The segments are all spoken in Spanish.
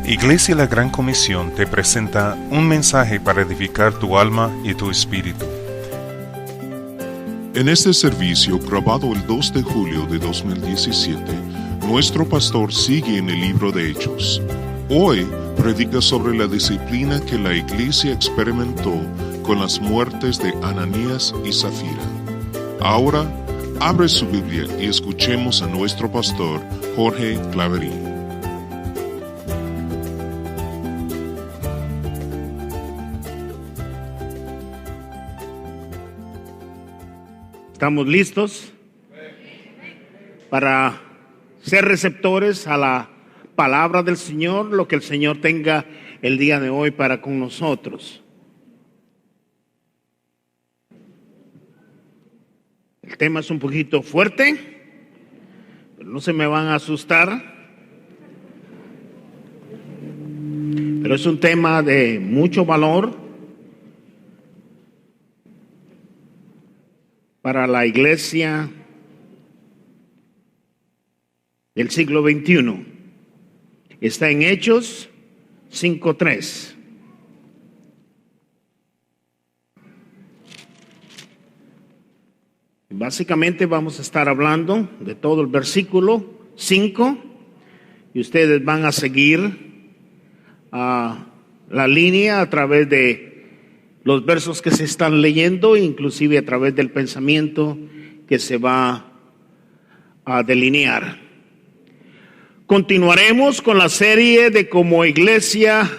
Iglesia La Gran Comisión te presenta un mensaje para edificar tu alma y tu espíritu. En este servicio, grabado el 2 de julio de 2017, nuestro pastor sigue en el libro de Hechos. Hoy predica sobre la disciplina que la iglesia experimentó con las muertes de Ananías y Zafira. Ahora, abre su Biblia y escuchemos a nuestro pastor, Jorge Claverín. ¿Estamos listos para ser receptores a la palabra del Señor, lo que el Señor tenga el día de hoy para con nosotros? El tema es un poquito fuerte, pero no se me van a asustar. Pero es un tema de mucho valor para la iglesia del siglo XXI. Está en Hechos 5:3. Básicamente vamos a estar hablando de todo el versículo 5 y ustedes van a seguir la línea a través de los versos que se están leyendo, inclusive a través del pensamiento que se va a delinear. Continuaremos con la serie de cómo iglesia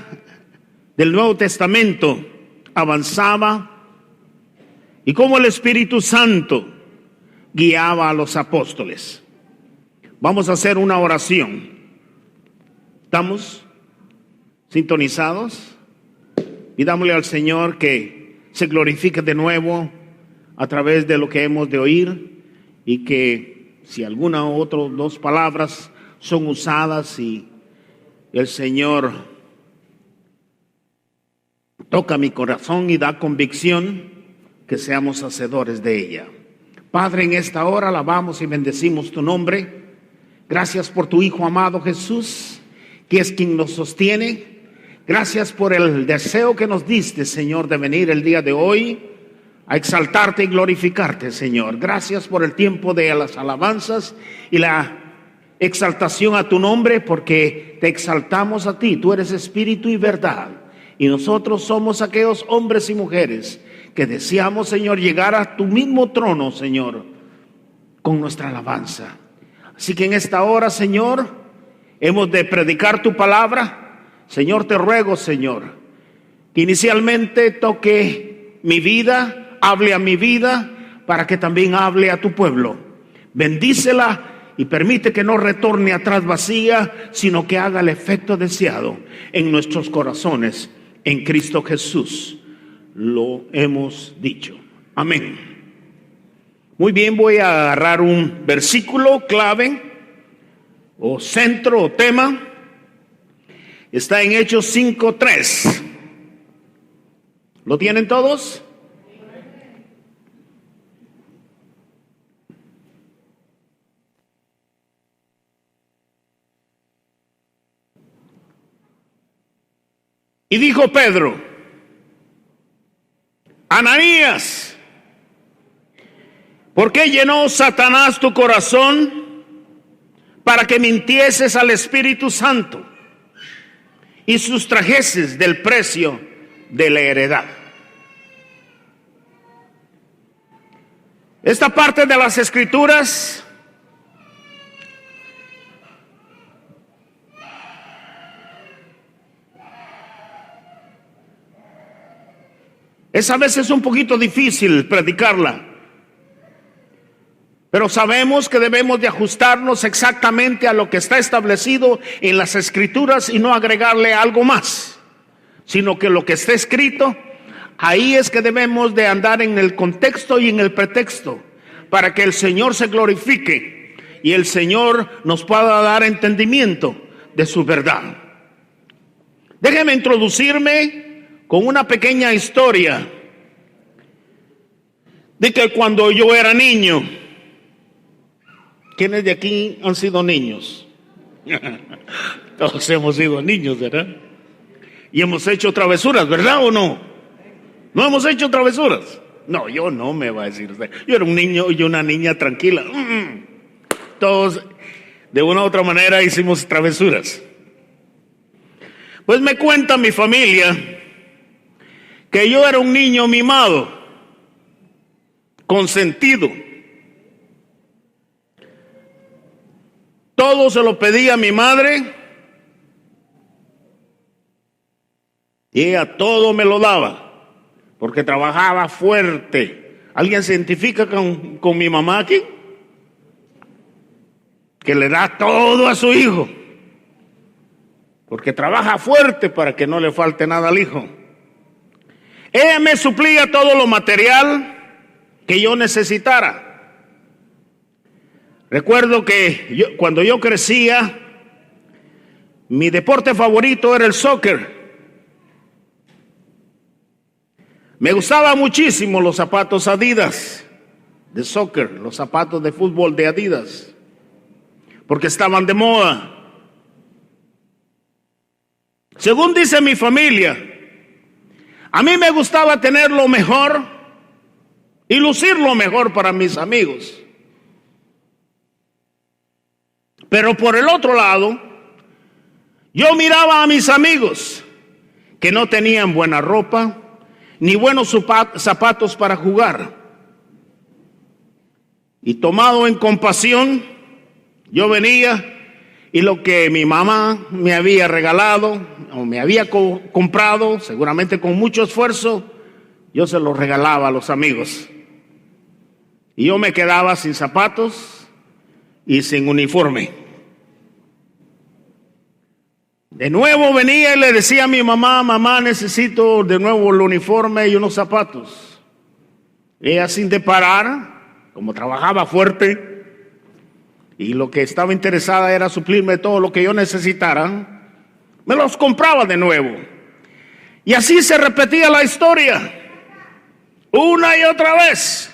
del Nuevo Testamento avanzaba y cómo el Espíritu Santo guiaba a los apóstoles. Vamos a hacer una oración. ¿Estamos sintonizados? Pidámosle al Señor que se glorifique de nuevo a través de lo que hemos de oír y que si alguna otra dos palabras son usadas y el Señor toca mi corazón y da convicción, que seamos hacedores de ella. Padre, en esta hora alabamos y bendecimos tu nombre. Gracias por tu Hijo amado Jesús, que es quien nos sostiene. Gracias por el deseo que nos diste, Señor, de venir el día de hoy a exaltarte y glorificarte, Señor. Gracias por el tiempo de las alabanzas y la exaltación a tu nombre, porque te exaltamos a ti. Tú eres espíritu y verdad, y nosotros somos aquellos hombres y mujeres que deseamos, Señor, llegar a tu mismo trono, Señor, con nuestra alabanza. Así que en esta hora, Señor, hemos de predicar tu palabra. Señor, te ruego, Señor, que inicialmente toque mi vida, hable a mi vida, para que también hable a tu pueblo. Bendícela y permite que no retorne atrás vacía, sino que haga el efecto deseado en nuestros corazones. En Cristo Jesús lo hemos dicho. Amén. Muy bien, voy a agarrar un versículo clave o centro o tema. Está en Hechos 5:3. ¿Lo tienen todos? Y dijo Pedro: Ananías, ¿por qué llenó Satanás tu corazón para que mintieses al Espíritu Santo y sustrajeses del precio de la heredad? Esta parte de las Escrituras es a veces un poquito difícil predicarla, pero sabemos que debemos de ajustarnos exactamente a lo que está establecido en las Escrituras y no agregarle algo más, sino que lo que está escrito, ahí es que debemos de andar en el contexto y en el pretexto, para que el Señor se glorifique y el Señor nos pueda dar entendimiento de su verdad. Déjeme introducirme con una pequeña historia de que cuando yo era niño, ¿quiénes de aquí han sido niños? Todos hemos sido niños, ¿verdad? Y hemos hecho travesuras, ¿verdad o no? ¿No hemos hecho travesuras? No, yo no, me va a decir usted. Yo era un niño y una niña tranquila. Todos, de una u otra manera, hicimos travesuras. Pues me cuenta mi familia que yo era un niño mimado, consentido. Todo se lo pedía a mi madre y ella todo me lo daba, porque trabajaba fuerte. ¿Alguien se identifica con mi mamá aquí? Que le da todo a su hijo, porque trabaja fuerte para que no le falte nada al hijo. Ella me suplía todo lo material que yo necesitara. Recuerdo que cuando yo crecía, mi deporte favorito era el soccer. Me gustaban muchísimo los zapatos Adidas de soccer, los zapatos de fútbol de Adidas, porque estaban de moda. Según dice mi familia, a mí me gustaba tener lo mejor y lucir lo mejor para mis amigos. Pero por el otro lado, yo miraba a mis amigos que no tenían buena ropa ni buenos zapatos para jugar. Y tomado en compasión, yo venía y lo que mi mamá me había regalado o me había comprado, seguramente con mucho esfuerzo, yo se lo regalaba a los amigos. Y yo me quedaba sin zapatos y sin uniforme. De nuevo venía y le decía a mi mamá: mamá, necesito de nuevo el uniforme y unos zapatos. Ella, sin parar, como trabajaba fuerte y lo que estaba interesada era suplirme todo lo que yo necesitara, me los compraba de nuevo. Y así se repetía la historia, una y otra vez.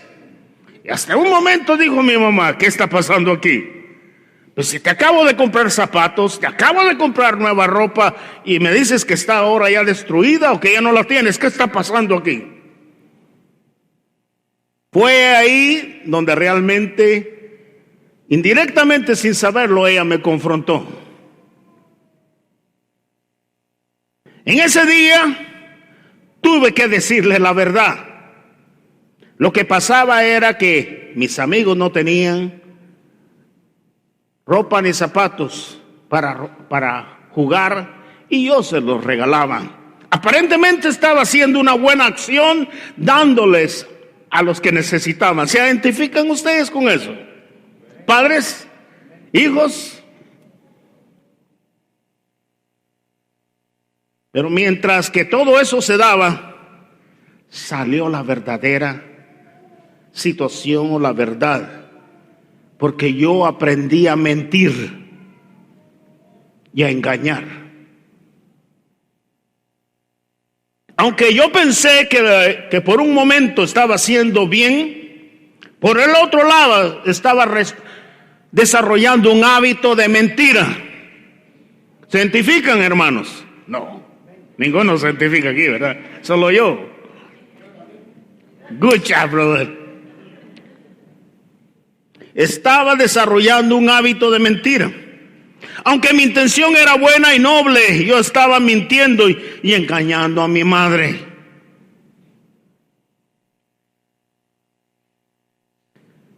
Y hasta un momento dijo mi mamá: ¿qué está pasando aquí? Pues si te acabo de comprar zapatos, te acabo de comprar nueva ropa y me dices que está ahora ya destruida o que ya no la tienes, ¿qué está pasando aquí? Fue ahí donde realmente, indirectamente, sin saberlo, ella me confrontó. En ese día tuve que decirle la verdad. Lo que pasaba era que mis amigos no tenían ropa ni zapatos para jugar y yo se los regalaba. Aparentemente estaba haciendo una buena acción dándoles a los que necesitaban. ¿Se identifican ustedes con eso? Padres, hijos. Pero mientras que todo eso se daba, salió la verdadera situación o la verdad. Porque yo aprendí a mentir y a engañar. Aunque yo pensé que por un momento estaba haciendo bien, por el otro lado estaba desarrollando un hábito de mentira. ¿Se identifican, hermanos? No, ninguno se identifica aquí, ¿verdad? Solo yo. Good job, brother. Estaba desarrollando un hábito de mentira. Aunque mi intención era buena y noble, yo estaba mintiendo y engañando a mi madre.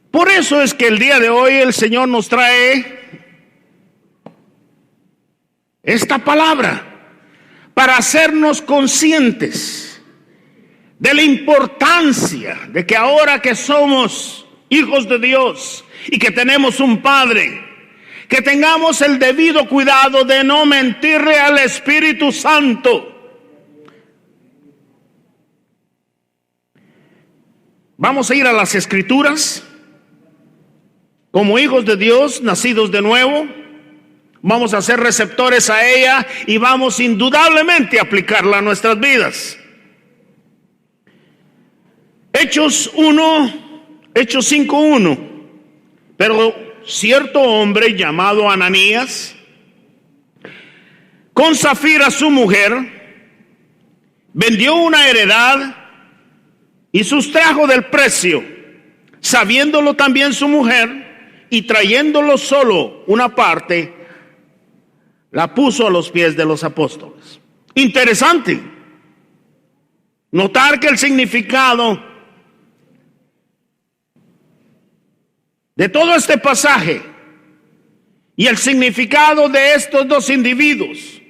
Por eso es que el día de hoy el Señor nos trae esta palabra para hacernos conscientes de la importancia de que ahora que somos hijos de Dios y que tenemos un Padre, que tengamos el debido cuidado de no mentirle al Espíritu Santo. Vamos a ir a las Escrituras. Como hijos de Dios, nacidos de nuevo, vamos a ser receptores a ella y vamos indudablemente a aplicarla a nuestras vidas. Hechos 5:1. Pero cierto hombre llamado Ananías con Safira su mujer, vendió una heredad y sustrajo del precio, sabiéndolo también su mujer, y trayéndolo solo una parte, la puso a los pies de los apóstoles. Interesante notar que el significado de todo este pasaje y el significado de estos dos individuos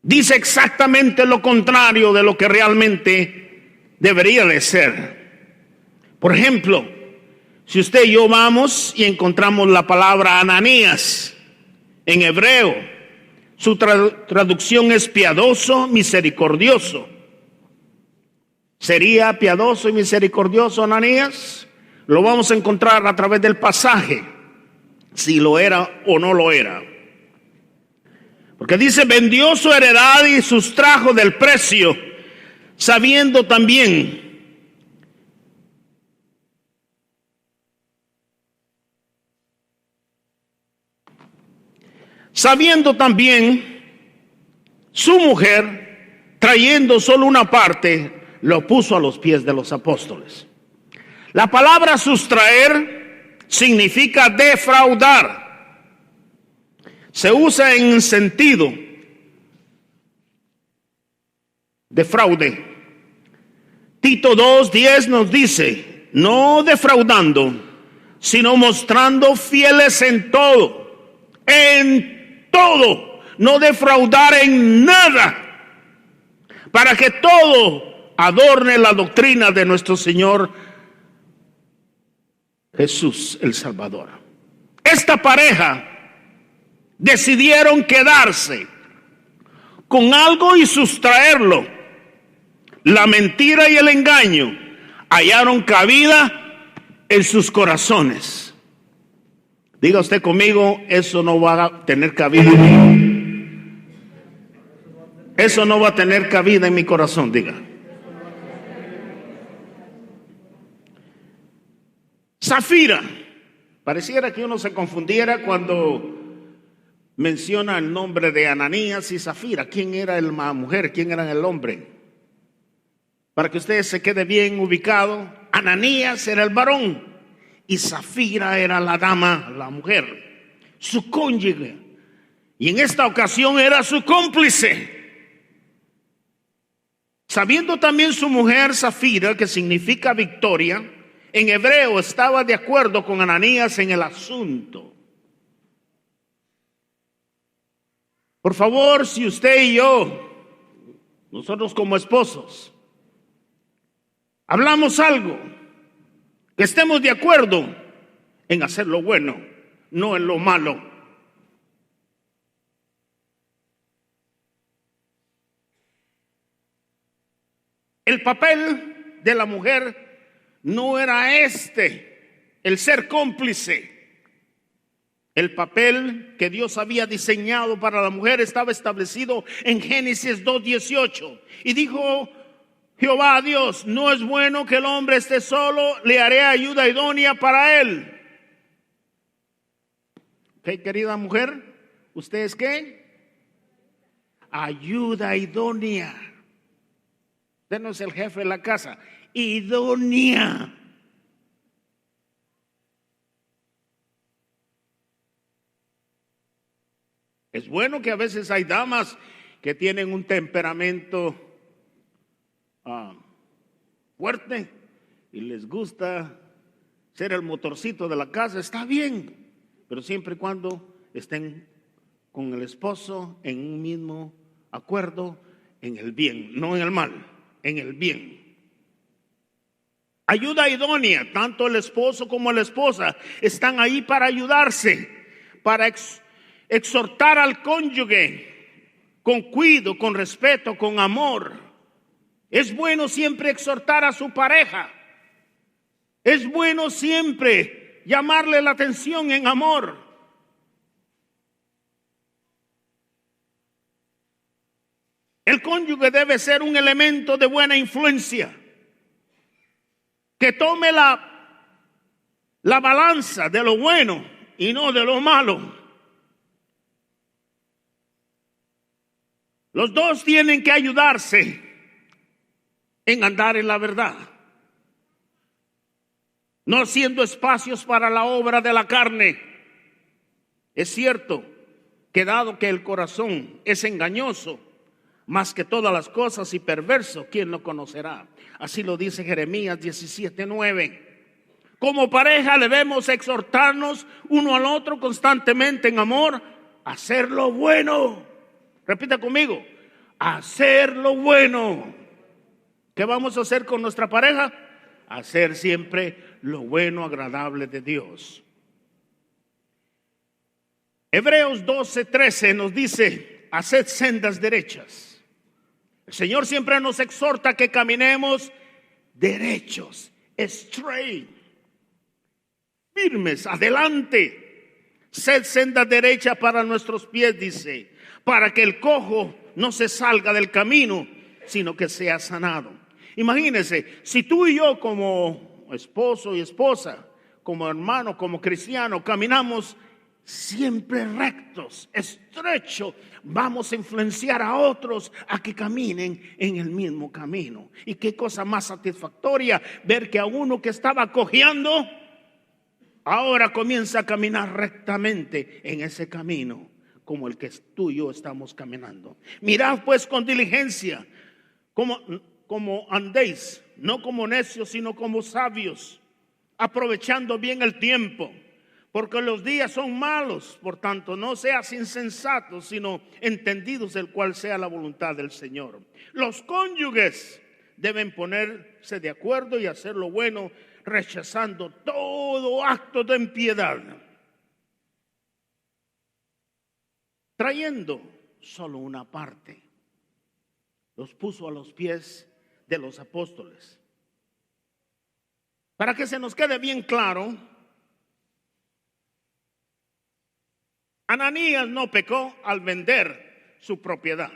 dice exactamente lo contrario de lo que realmente debería de ser. Por ejemplo, si usted y yo vamos y encontramos la palabra Ananías en hebreo, su traducción es piadoso, misericordioso. ¿Sería piadoso y misericordioso Ananías? Lo vamos a encontrar a través del pasaje, si lo era o no lo era. Porque dice, vendió su heredad y sustrajo del precio, sabiendo también su mujer, trayendo solo una parte, lo puso a los pies de los apóstoles. La palabra sustraer significa defraudar. Se usa en sentido de fraude. Tito 2:10 nos dice, no defraudando, sino mostrando fieles en todo, no defraudar en nada, para que todo adorne la doctrina de nuestro Señor Jesús el Salvador. Esta pareja decidieron quedarse con algo y sustraerlo. La mentira y el engaño hallaron cabida en sus corazones. Diga usted conmigo, eso no va a tener cabida en mí. Eso no va a tener cabida en mi corazón, diga. Safira. Pareciera que uno se confundiera cuando menciona el nombre de Ananías y Safira. ¿Quién era la mujer? ¿Quién era el hombre? Para que usted se quede bien ubicado, Ananías era el varón y Safira era la dama, la mujer, su cónyuge. Y en esta ocasión era su cómplice. Sabiendo también su mujer Safira, que significa victoria, en hebreo estaba de acuerdo con Ananías en el asunto. Por favor, si usted y yo, nosotros como esposos, hablamos algo, que estemos de acuerdo en hacer lo bueno, no en lo malo. El papel de la mujer no era el ser cómplice. El papel que Dios había diseñado para la mujer estaba establecido en Génesis 2:18. Y dijo Jehová a Dios, no es bueno que el hombre esté solo, le haré ayuda idónea para él. ¿Qué, querida mujer? ¿Usted es qué? Ayuda idónea. Usted no es el jefe de la casa. Idónea. Es bueno que a veces hay damas que tienen un temperamento fuerte y les gusta ser el motorcito de la casa. Está bien, pero siempre y cuando estén con el esposo en un mismo acuerdo, en el bien, no en el mal, en el bien. Ayuda idónea, tanto el esposo como la esposa están ahí para ayudarse, para exhortar al cónyuge con cuidado, con respeto, con amor. Es bueno siempre exhortar a su pareja. Es bueno siempre llamarle la atención en amor. El cónyuge debe ser un elemento de buena influencia, que tome la balanza de lo bueno y no de lo malo. Los dos tienen que ayudarse en andar en la verdad, no haciendo espacios para la obra de la carne. Es cierto que dado que el corazón es engañoso más que todas las cosas y perverso, ¿quién lo conocerá? Así lo dice Jeremías 17:9. Como pareja debemos exhortarnos uno al otro constantemente en amor, a hacer lo bueno. Repita conmigo, hacer lo bueno. ¿Qué vamos a hacer con nuestra pareja? Hacer siempre lo bueno, agradable de Dios. Hebreos 12:13 nos dice, haced sendas derechas. El Señor siempre nos exhorta que caminemos derechos, straight, firmes, adelante. Sed senda derecha para nuestros pies, dice, para que el cojo no se salga del camino, sino que sea sanado. Imagínense, si tú y yo como esposo y esposa, como hermano, como cristiano, caminamos siempre rectos, estrechos, vamos a influenciar a otros a que caminen en el mismo camino. Y qué cosa más satisfactoria ver que a uno que estaba cojeando ahora comienza a caminar rectamente en ese camino, como el que tú y yo estamos caminando. Mirad pues con diligencia como andéis, no como necios, sino como sabios, aprovechando bien el tiempo, porque los días son malos. Por tanto, no seas insensatos, sino entendidos el cual sea la voluntad del Señor. Los cónyuges deben ponerse de acuerdo y hacer lo bueno, rechazando todo acto de impiedad, trayendo solo una parte. Los puso a los pies de los apóstoles. Para que se nos quede bien claro, Ananías no pecó al vender su propiedad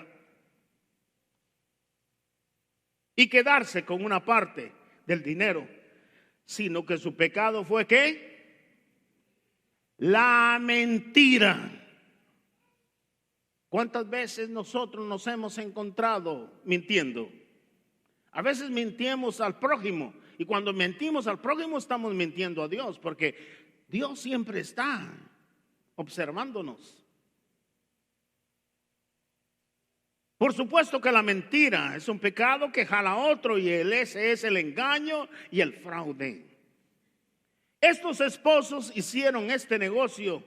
y quedarse con una parte del dinero, sino que su pecado fue ¿qué? La mentira. ¿Cuántas veces nosotros nos hemos encontrado mintiendo? A veces mentimos al prójimo, y cuando mentimos al prójimo estamos mintiendo a Dios, porque Dios siempre está observándonos. Por supuesto que la mentira es un pecado que jala a otro, y ese es el engaño y el fraude. Estos esposos hicieron este negocio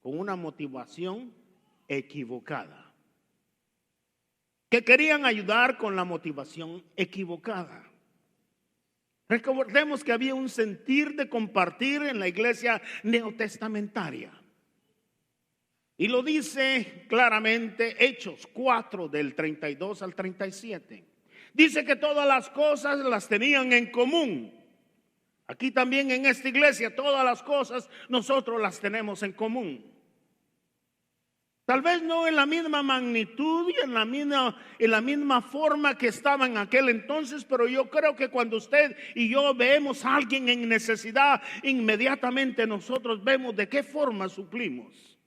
con una motivación equivocada, que querían ayudar con la motivación equivocada. Recordemos que había un sentir de compartir en la iglesia neotestamentaria. Y lo dice claramente Hechos 4 del 32 al 37. Dice que todas las cosas las tenían en común. Aquí también en esta iglesia todas las cosas nosotros las tenemos en común. Tal vez no en la misma magnitud y en la misma forma que estaba en aquel entonces, pero yo creo que cuando usted y yo vemos a alguien en necesidad, inmediatamente nosotros vemos de qué forma suplimos,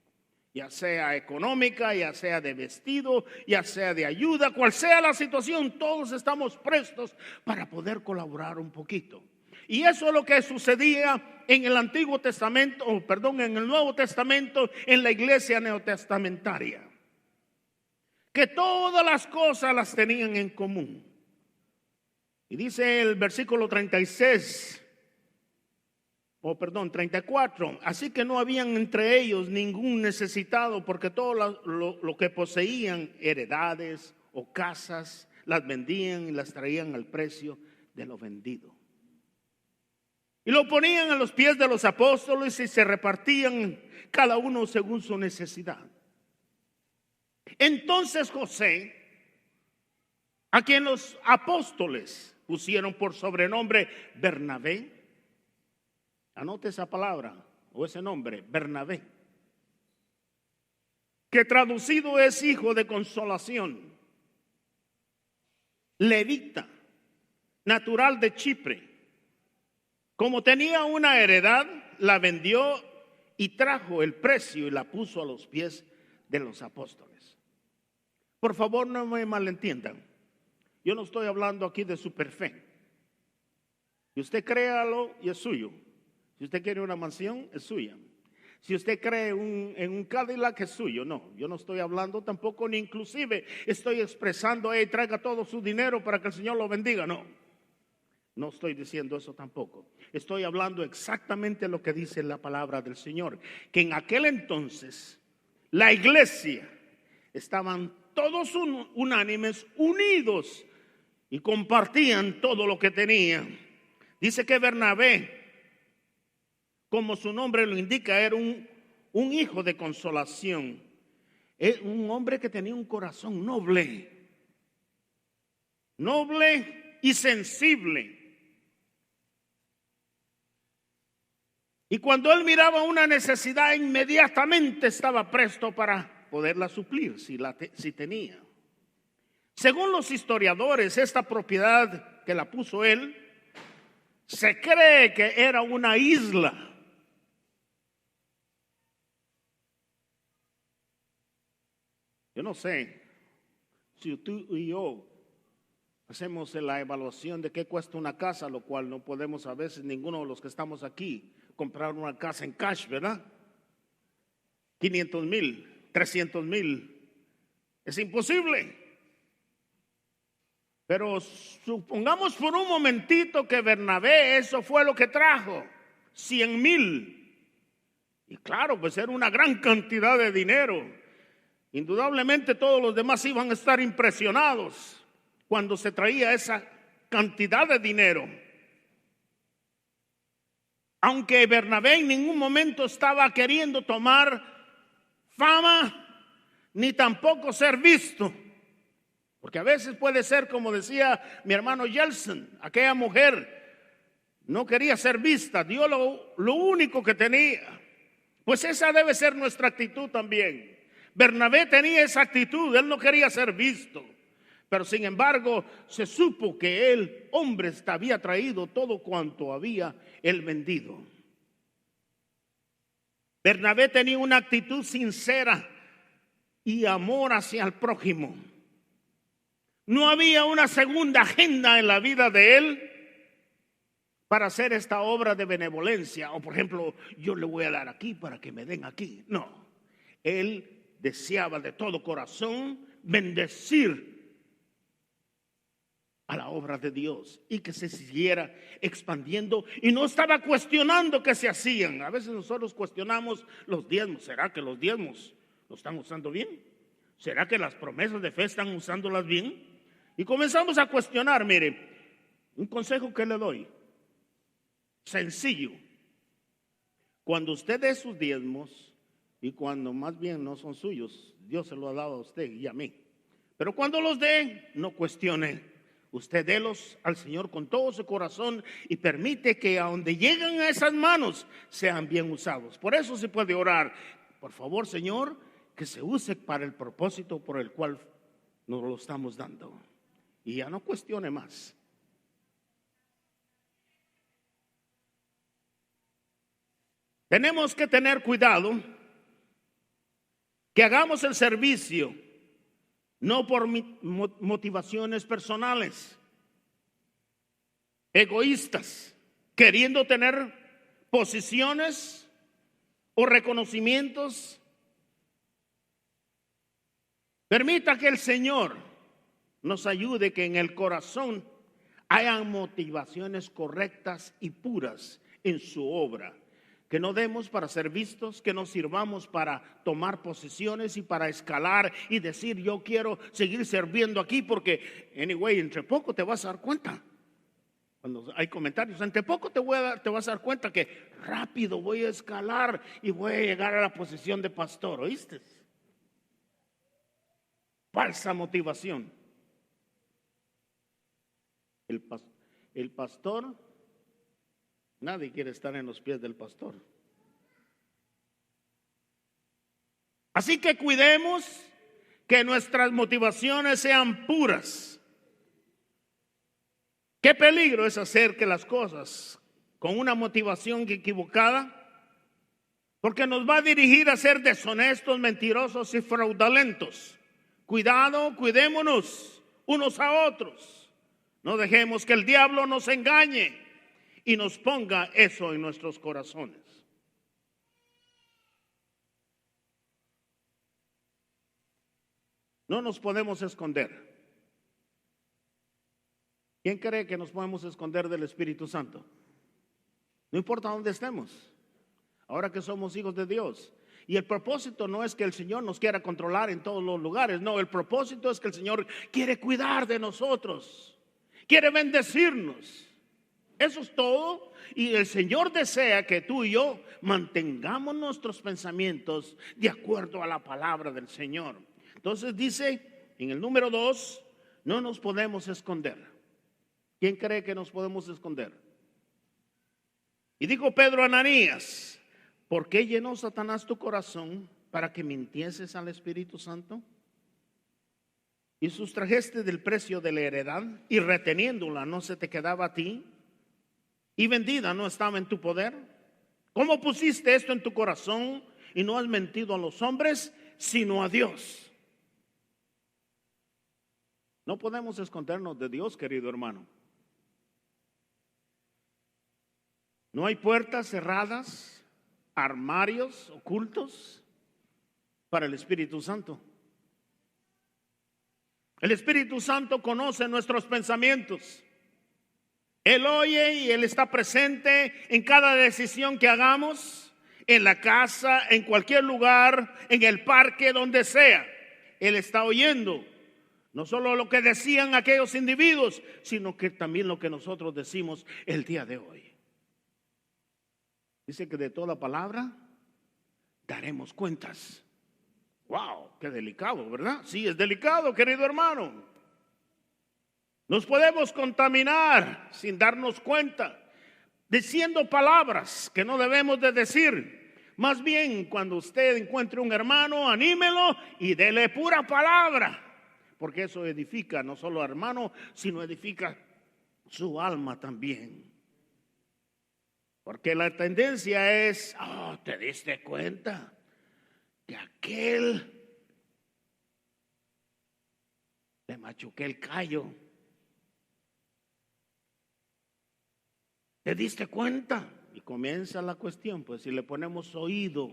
ya sea económica, ya sea de vestido, ya sea de ayuda, cual sea la situación, todos estamos prestos para poder colaborar un poquito. Y eso es lo que sucedía en el Antiguo Testamento, en el Nuevo Testamento, en la iglesia neotestamentaria. Que todas las cosas las tenían en común. Y dice el versículo 34, así que no habían entre ellos ningún necesitado, porque todo lo que poseían, heredades o casas, las vendían y las traían al precio de lo vendido. Y lo ponían a los pies de los apóstoles y se repartían cada uno según su necesidad. Entonces José, a quien los apóstoles pusieron por sobrenombre Bernabé, anote esa palabra o ese nombre, Bernabé, que traducido es hijo de consolación, levita, natural de Chipre. Como tenía una heredad, la vendió y trajo el precio y la puso a los pies de los apóstoles. Por favor, no me malentiendan. Yo no estoy hablando aquí de superfe. Si usted créalo y es suyo. Si usted quiere una mansión, es suya. Si usted cree en un Cadillac, es suyo. No, yo no estoy hablando tampoco, ni inclusive estoy expresando, traiga todo su dinero para que el Señor lo bendiga. No, no estoy diciendo eso tampoco. Estoy hablando exactamente lo que dice la palabra del Señor. Que en aquel entonces, la iglesia, estaban todos unánimes, unidos, y compartían todo lo que tenían. Dice que Bernabé, como su nombre lo indica, era un hijo de consolación. Es un hombre que tenía un corazón noble y sensible. Y cuando él miraba una necesidad, inmediatamente estaba presto para poderla suplir si tenía. Según los historiadores, esta propiedad que la puso él, se cree que era una isla. Yo no sé si tú y yo hacemos la evaluación de qué cuesta una casa, lo cual no podemos a veces ninguno de los que estamos aquí comprar una casa en cash, ¿verdad? 500,000, 300,000, es imposible. Pero supongamos por un momentito que Bernabé eso fue lo que trajo, 100,000. Y claro, pues era una gran cantidad de dinero. Indudablemente todos los demás iban a estar impresionados cuando se traía esa cantidad de dinero. Aunque Bernabé en ningún momento estaba queriendo tomar fama, ni tampoco ser visto. Porque a veces puede ser, como decía mi hermano Yeltsin, aquella mujer no quería ser vista, dio lo único que tenía. Pues esa debe ser nuestra actitud también. Bernabé tenía esa actitud, él no quería ser visto. Pero sin embargo, se supo que el hombre había traído todo cuanto había él vendido. Bernabé tenía una actitud sincera y amor hacia el prójimo. No había una segunda agenda en la vida de él para hacer esta obra de benevolencia. O por ejemplo, yo le voy a dar aquí para que me den aquí. No, él deseaba de todo corazón bendecir a la obra de Dios y que se siguiera expandiendo, y no estaba cuestionando que se hacían. A veces nosotros cuestionamos los diezmos. ¿Será que los diezmos lo están usando bien? ¿Será que las promesas de fe están usándolas bien? Y comenzamos a cuestionar. Mire, un consejo que le doy, sencillo: cuando usted dé sus diezmos, y cuando más bien no son suyos, Dios se lo ha dado a usted y a mí, pero cuando los dé, no cuestione. Usted délos al Señor con todo su corazón y permite que a donde lleguen a esas manos sean bien usados. Por eso se puede orar: por favor, Señor, que se use para el propósito por el cual nos lo estamos dando. Y ya no cuestione más. Tenemos que tener cuidado que hagamos el servicio no por motivaciones personales, egoístas, queriendo tener posiciones o reconocimientos. Permita que el Señor nos ayude, que en el corazón hayan motivaciones correctas y puras en su obra. Que no demos para ser vistos, que no sirvamos para tomar posiciones y para escalar y decir yo quiero seguir sirviendo aquí porque, anyway, entre poco te vas a dar cuenta. Cuando hay comentarios, entre poco te vas a dar cuenta que rápido voy a escalar y voy a llegar a la posición de pastor. ¿Oíste? Falsa motivación. El pastor, nadie quiere estar en los pies del pastor. Así que cuidemos que nuestras motivaciones sean puras. Qué peligro es hacer que las cosas con una motivación equivocada, porque nos va a dirigir a ser deshonestos, mentirosos y fraudulentos. Cuidado, cuidémonos unos a otros. No dejemos que el diablo nos engañe y nos ponga eso en nuestros corazones. No nos podemos esconder. ¿Quién cree que nos podemos esconder del Espíritu Santo? No importa dónde estemos, ahora que somos hijos de Dios. Y el propósito no es que el Señor nos quiera controlar en todos los lugares. No, el propósito es que el Señor quiere cuidar de nosotros, quiere bendecirnos. Eso es todo. Y el Señor desea que tú y yo mantengamos nuestros pensamientos de acuerdo a la palabra del Señor. Entonces dice en el número 2, no nos podemos esconder. ¿Quién cree que nos podemos esconder? Y dijo Pedro a Ananías: ¿por qué llenó Satanás tu corazón para que mintieses al Espíritu Santo? Y sustrajeste del precio de la heredad, y reteniéndola no se te quedaba a ti, y vendida no estaba en tu poder. ¿Cómo pusiste esto en tu corazón y no has mentido a los hombres, sino a Dios? No podemos escondernos de Dios, querido hermano. No hay puertas cerradas, armarios ocultos para el Espíritu Santo. El Espíritu Santo conoce nuestros pensamientos. Él oye y Él está presente en cada decisión que hagamos, en la casa, en cualquier lugar, en el parque, donde sea. Él está oyendo no solo lo que decían aquellos individuos, sino que también lo que nosotros decimos el día de hoy. Dice que de toda palabra daremos cuentas. ¡Wow! ¡Qué delicado!, ¿verdad? Sí, es delicado, querido hermano. Nos podemos contaminar sin darnos cuenta, diciendo palabras que no debemos de decir. Más bien, cuando usted encuentre un hermano, anímelo y dele pura palabra, porque eso edifica no solo al hermano, sino edifica su alma también. Porque la tendencia es: ¿te diste cuenta que aquel le machuqué el callo? ¿Te diste cuenta? Y comienza la cuestión, pues si le ponemos oído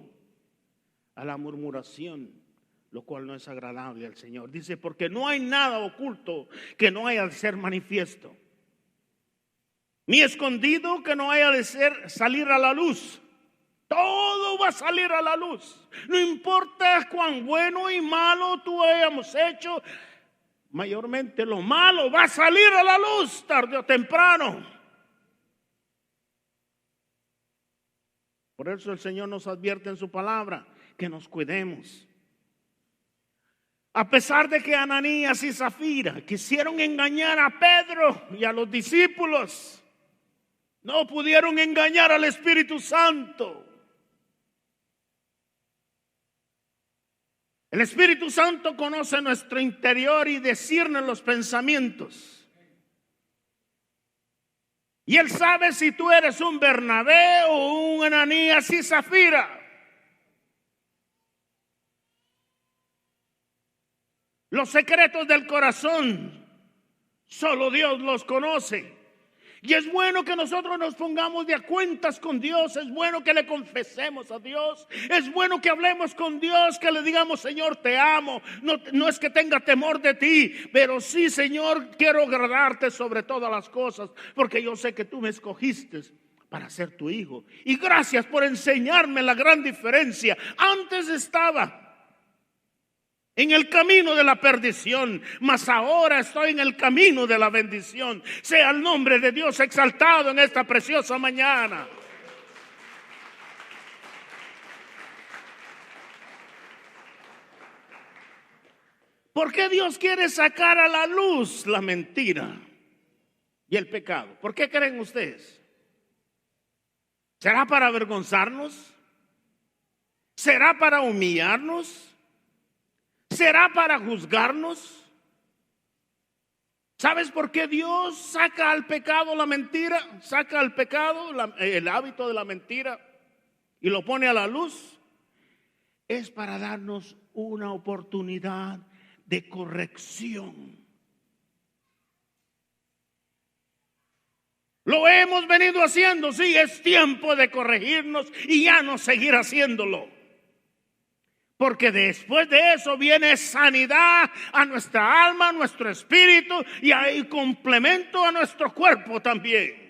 a la murmuración, lo cual no es agradable al Señor. Dice: porque no hay nada oculto que no haya de ser manifiesto, ni escondido que no haya de salir a la luz. Todo va a salir a la luz. No importa cuán bueno y malo tú hayamos hecho, mayormente lo malo va a salir a la luz tarde o temprano. Por eso el Señor nos advierte en su palabra que nos cuidemos. A pesar de que Ananías y Zafira quisieron engañar a Pedro y a los discípulos, no pudieron engañar al Espíritu Santo. El Espíritu Santo conoce nuestro interior y discierne los pensamientos. Y Él sabe si tú eres un Bernabé o un Ananías y Zafira. Los secretos del corazón, solo Dios los conoce. Y es bueno que nosotros nos pongamos de a cuentas con Dios. Es bueno que le confesemos a Dios. Es bueno que hablemos con Dios, que le digamos: Señor, te amo. No es que tenga temor de ti, pero sí, Señor, quiero agradarte sobre todas las cosas, porque yo sé que tú me escogiste para ser tu hijo. Y gracias por enseñarme la gran diferencia. Antes estaba en el camino de la perdición, mas ahora estoy en el camino de la bendición. Sea el nombre de Dios exaltado en esta preciosa mañana. ¿Por qué Dios quiere sacar a la luz la mentira y el pecado? ¿Por qué creen ustedes? ¿Será para avergonzarnos? ¿Será para humillarnos? ¿Será para juzgarnos? ¿Sabes por qué Dios saca al pecado la mentira? Saca al pecado el hábito de la mentira y lo pone a la luz. Es para darnos una oportunidad de corrección. Lo hemos venido haciendo, sí, es tiempo de corregirnos y ya no seguir haciéndolo. Porque después de eso viene sanidad a nuestra alma, a nuestro espíritu y hay complemento a nuestro cuerpo también.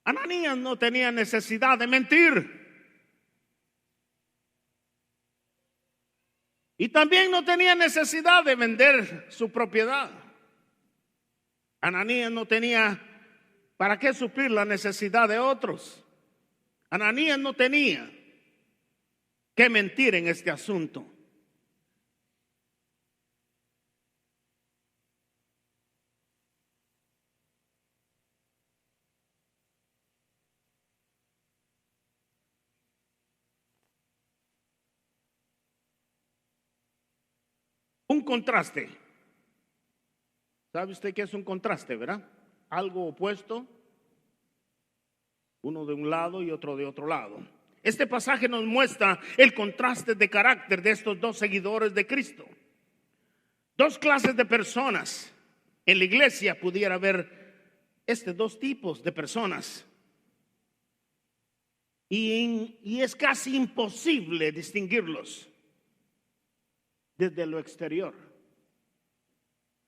Ananías no tenía necesidad de mentir. Y también no tenía necesidad de vender su propiedad. Ananías no tenía para qué suplir la necesidad de otros. Ananías no tenía que mentir en este asunto. Un contraste. ¿Sabe usted qué es un contraste, verdad? Algo opuesto, uno de un lado y otro de otro lado. Este pasaje nos muestra el contraste de carácter de estos dos seguidores de Cristo. Dos clases de personas. En la iglesia pudiera haber dos tipos de personas. Y es casi imposible distinguirlos desde lo exterior,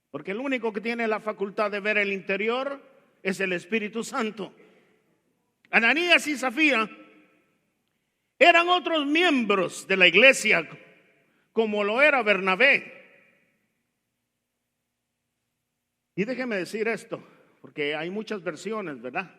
porque el único que tiene la facultad de ver el interior es el Espíritu Santo. Ananías y Zafira eran otros miembros de la iglesia, como lo era Bernabé. Y déjeme decir esto, porque hay muchas versiones, ¿verdad?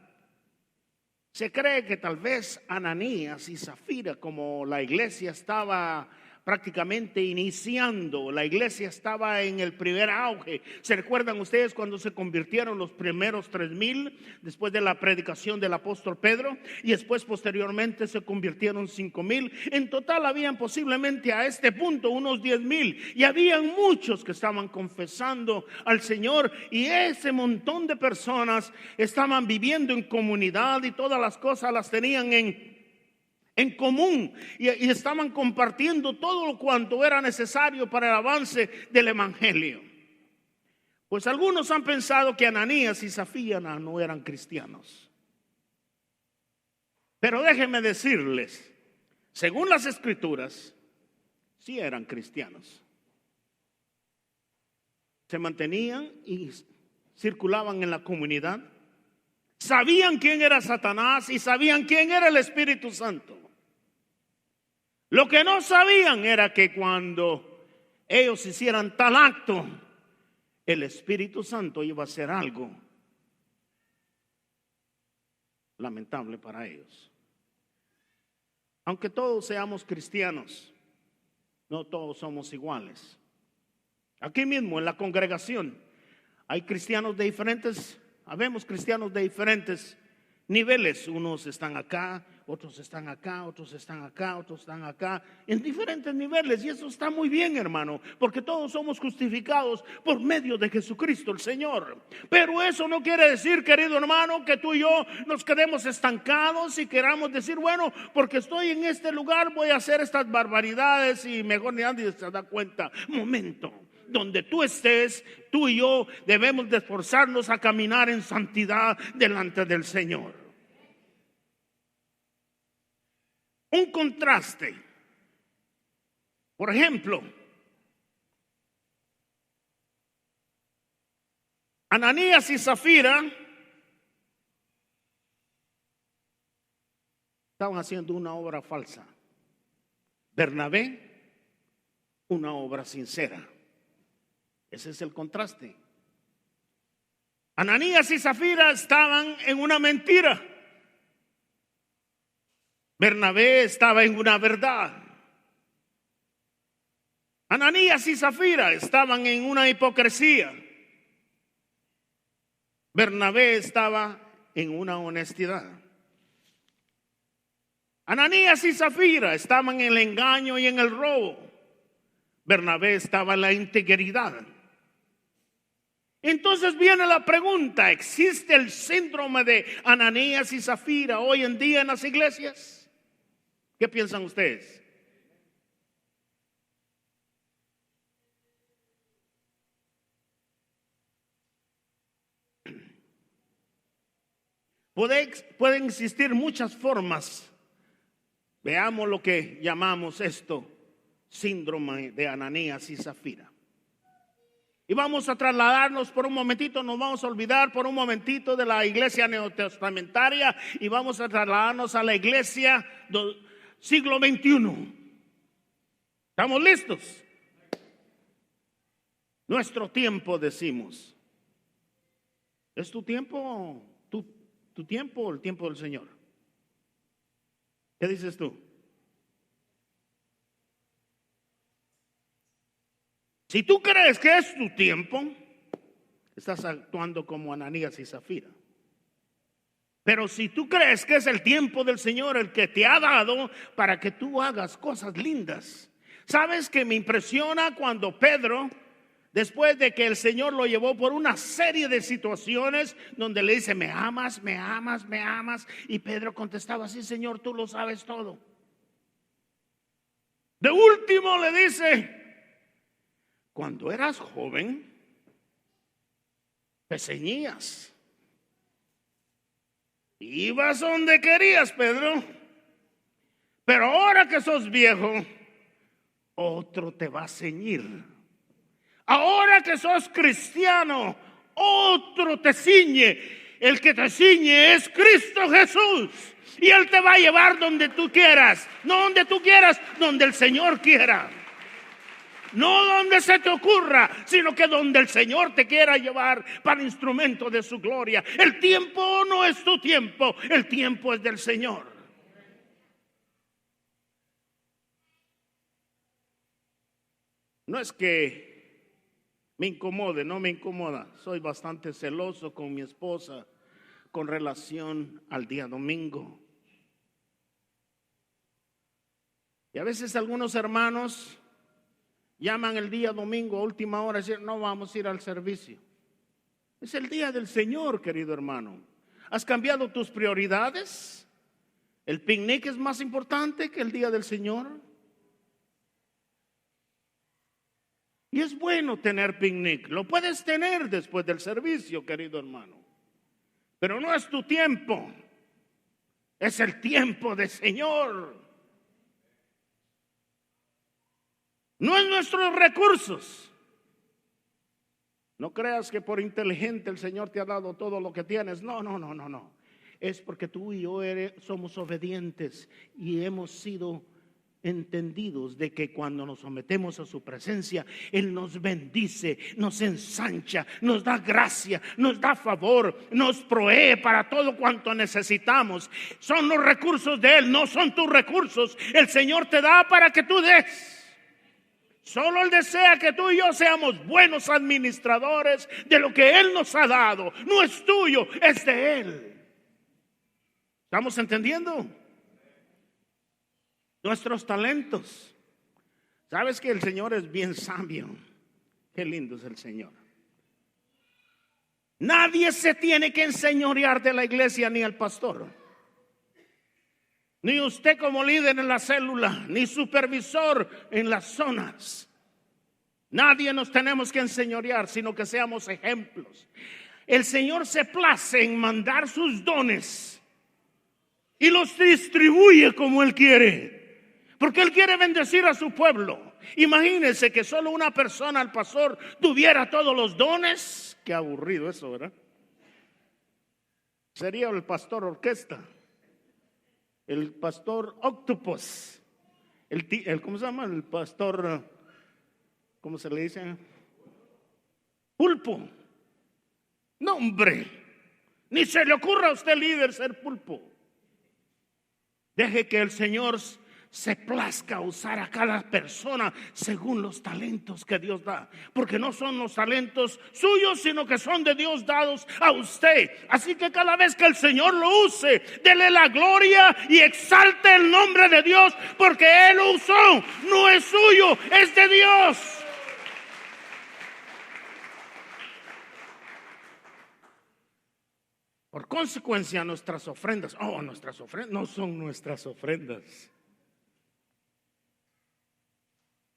Se cree que tal vez Ananías y Zafira, como la iglesia estaba prácticamente iniciando, la iglesia estaba en el primer auge. ¿Se recuerdan ustedes cuando se convirtieron los primeros 3,000 después de la predicación del apóstol Pedro? Y después posteriormente se convirtieron 5,000. En total habían posiblemente a este punto unos 10,000. Y habían muchos que estaban confesando al Señor. Y ese montón de personas estaban viviendo en comunidad y todas las cosas las tenían en común y estaban compartiendo todo cuanto era necesario para el avance del evangelio. Pues algunos han pensado que Ananías y Zafira no eran cristianos, pero déjenme decirles, según las escrituras, sí eran cristianos. Se mantenían y circulaban en la comunidad, sabían quién era Satanás y sabían quién era el Espíritu Santo. Lo que no sabían era que cuando ellos hicieran tal acto, el Espíritu Santo iba a hacer algo lamentable para ellos. Aunque todos seamos cristianos, no todos somos iguales. Aquí mismo en la congregación hay cristianos de habemos cristianos de diferentes niveles. Unos están acá, otros están acá, otros están acá, otros están acá, en diferentes niveles. Y eso está muy bien, hermano, porque todos somos justificados por medio de Jesucristo el Señor. Pero eso no quiere decir, querido hermano, que tú y yo nos quedemos estancados y queramos decir, bueno, porque estoy en este lugar voy a hacer estas barbaridades y mejor ni nadie se da cuenta. Momento. Donde tú estés, tú y yo debemos de esforzarnos a caminar en santidad delante del Señor. Un contraste. Por ejemplo, Ananías y Zafira estaban haciendo una obra falsa. Bernabé, una obra sincera. Ese es el contraste. Ananías y Zafira estaban en una mentira. Bernabé estaba en una verdad. Ananías y Zafira estaban en una hipocresía. Bernabé estaba en una honestidad. Ananías y Zafira estaban en el engaño y en el robo. Bernabé estaba en la integridad. Entonces viene la pregunta: ¿existe el síndrome de Ananías y Zafira hoy en día en las iglesias? ¿Qué piensan ustedes? Pueden existir muchas formas. Veamos lo que llamamos esto, síndrome de Ananías y Zafira. Y vamos a trasladarnos por un momentito, nos vamos a olvidar por un momentito de la iglesia neotestamentaria y vamos a trasladarnos a la iglesia del siglo XXI. ¿Estamos listos? Nuestro tiempo, decimos. ¿Es tu tiempo? ¿Tu tiempo o el tiempo del Señor? ¿Qué dices tú? Si tú crees que es tu tiempo, estás actuando como Ananías y Zafira. Pero si tú crees que es el tiempo del Señor el que te ha dado para que tú hagas cosas lindas. ¿Sabes que me impresiona cuando Pedro, después de que el Señor lo llevó por una serie de situaciones donde le dice, me amas, me amas, me amas? Y Pedro contestaba, sí, Señor, tú lo sabes todo. De último le dice, cuando eras joven, te ceñías. Ibas donde querías, Pedro. Pero ahora que sos viejo, otro te va a ceñir. Ahora que sos cristiano, otro te ciñe. El que te ciñe es Cristo Jesús. Y Él te va a llevar donde tú quieras. No donde tú quieras, donde el Señor quiera. No donde se te ocurra, sino que donde el Señor te quiera llevar para instrumento de su gloria. El tiempo no es tu tiempo, el tiempo es del Señor. No es que me incomode, no me incomoda. Soy bastante celoso con mi esposa con relación al día domingo. Y a veces algunos hermanos llaman el día domingo a última hora y dicen, no vamos a ir al servicio. Es el día del Señor, querido hermano. ¿Has cambiado tus prioridades? ¿El picnic es más importante que el día del Señor? Y es bueno tener picnic. Lo puedes tener después del servicio, querido hermano. Pero no es tu tiempo. Es el tiempo del Señor. No es nuestros recursos. No creas que por inteligente el Señor te ha dado todo lo que tienes. No. Es porque tú y yo somos obedientes y hemos sido entendidos de que cuando nos sometemos a su presencia, Él nos bendice, nos ensancha, nos da gracia, nos da favor, nos provee para todo cuanto necesitamos. Son los recursos de Él, no son tus recursos. El Señor te da para que tú des. Solo Él desea que tú y yo seamos buenos administradores de lo que Él nos ha dado. No es tuyo, es de Él. ¿Estamos entendiendo? Nuestros talentos. ¿Sabes que el Señor es bien sabio? Qué lindo es el Señor. Nadie se tiene que enseñorear de la iglesia ni el pastor. Ni usted como líder en la célula, ni supervisor en las zonas. Nadie nos tenemos que enseñorear, sino que seamos ejemplos. El Señor se place en mandar sus dones y los distribuye como Él quiere, porque Él quiere bendecir a su pueblo. Imagínense que solo una persona, el pastor, tuviera todos los dones. Qué aburrido eso, ¿verdad? Sería el pastor orquesta, el pastor octopus, ¿cómo se llama? El pastor, ¿cómo se le dice? Pulpo. No, hombre, ni se le ocurra a usted, líder, ser pulpo. Deje que el Señor se plazca a usar a cada persona según los talentos que Dios da, porque no son los talentos suyos, sino que son de Dios dados a usted. Así que cada vez que el Señor lo use, dele la gloria y exalte el nombre de Dios, porque Él lo usó, no es suyo, es de Dios. Por consecuencia, nuestras ofrendas no son nuestras ofrendas.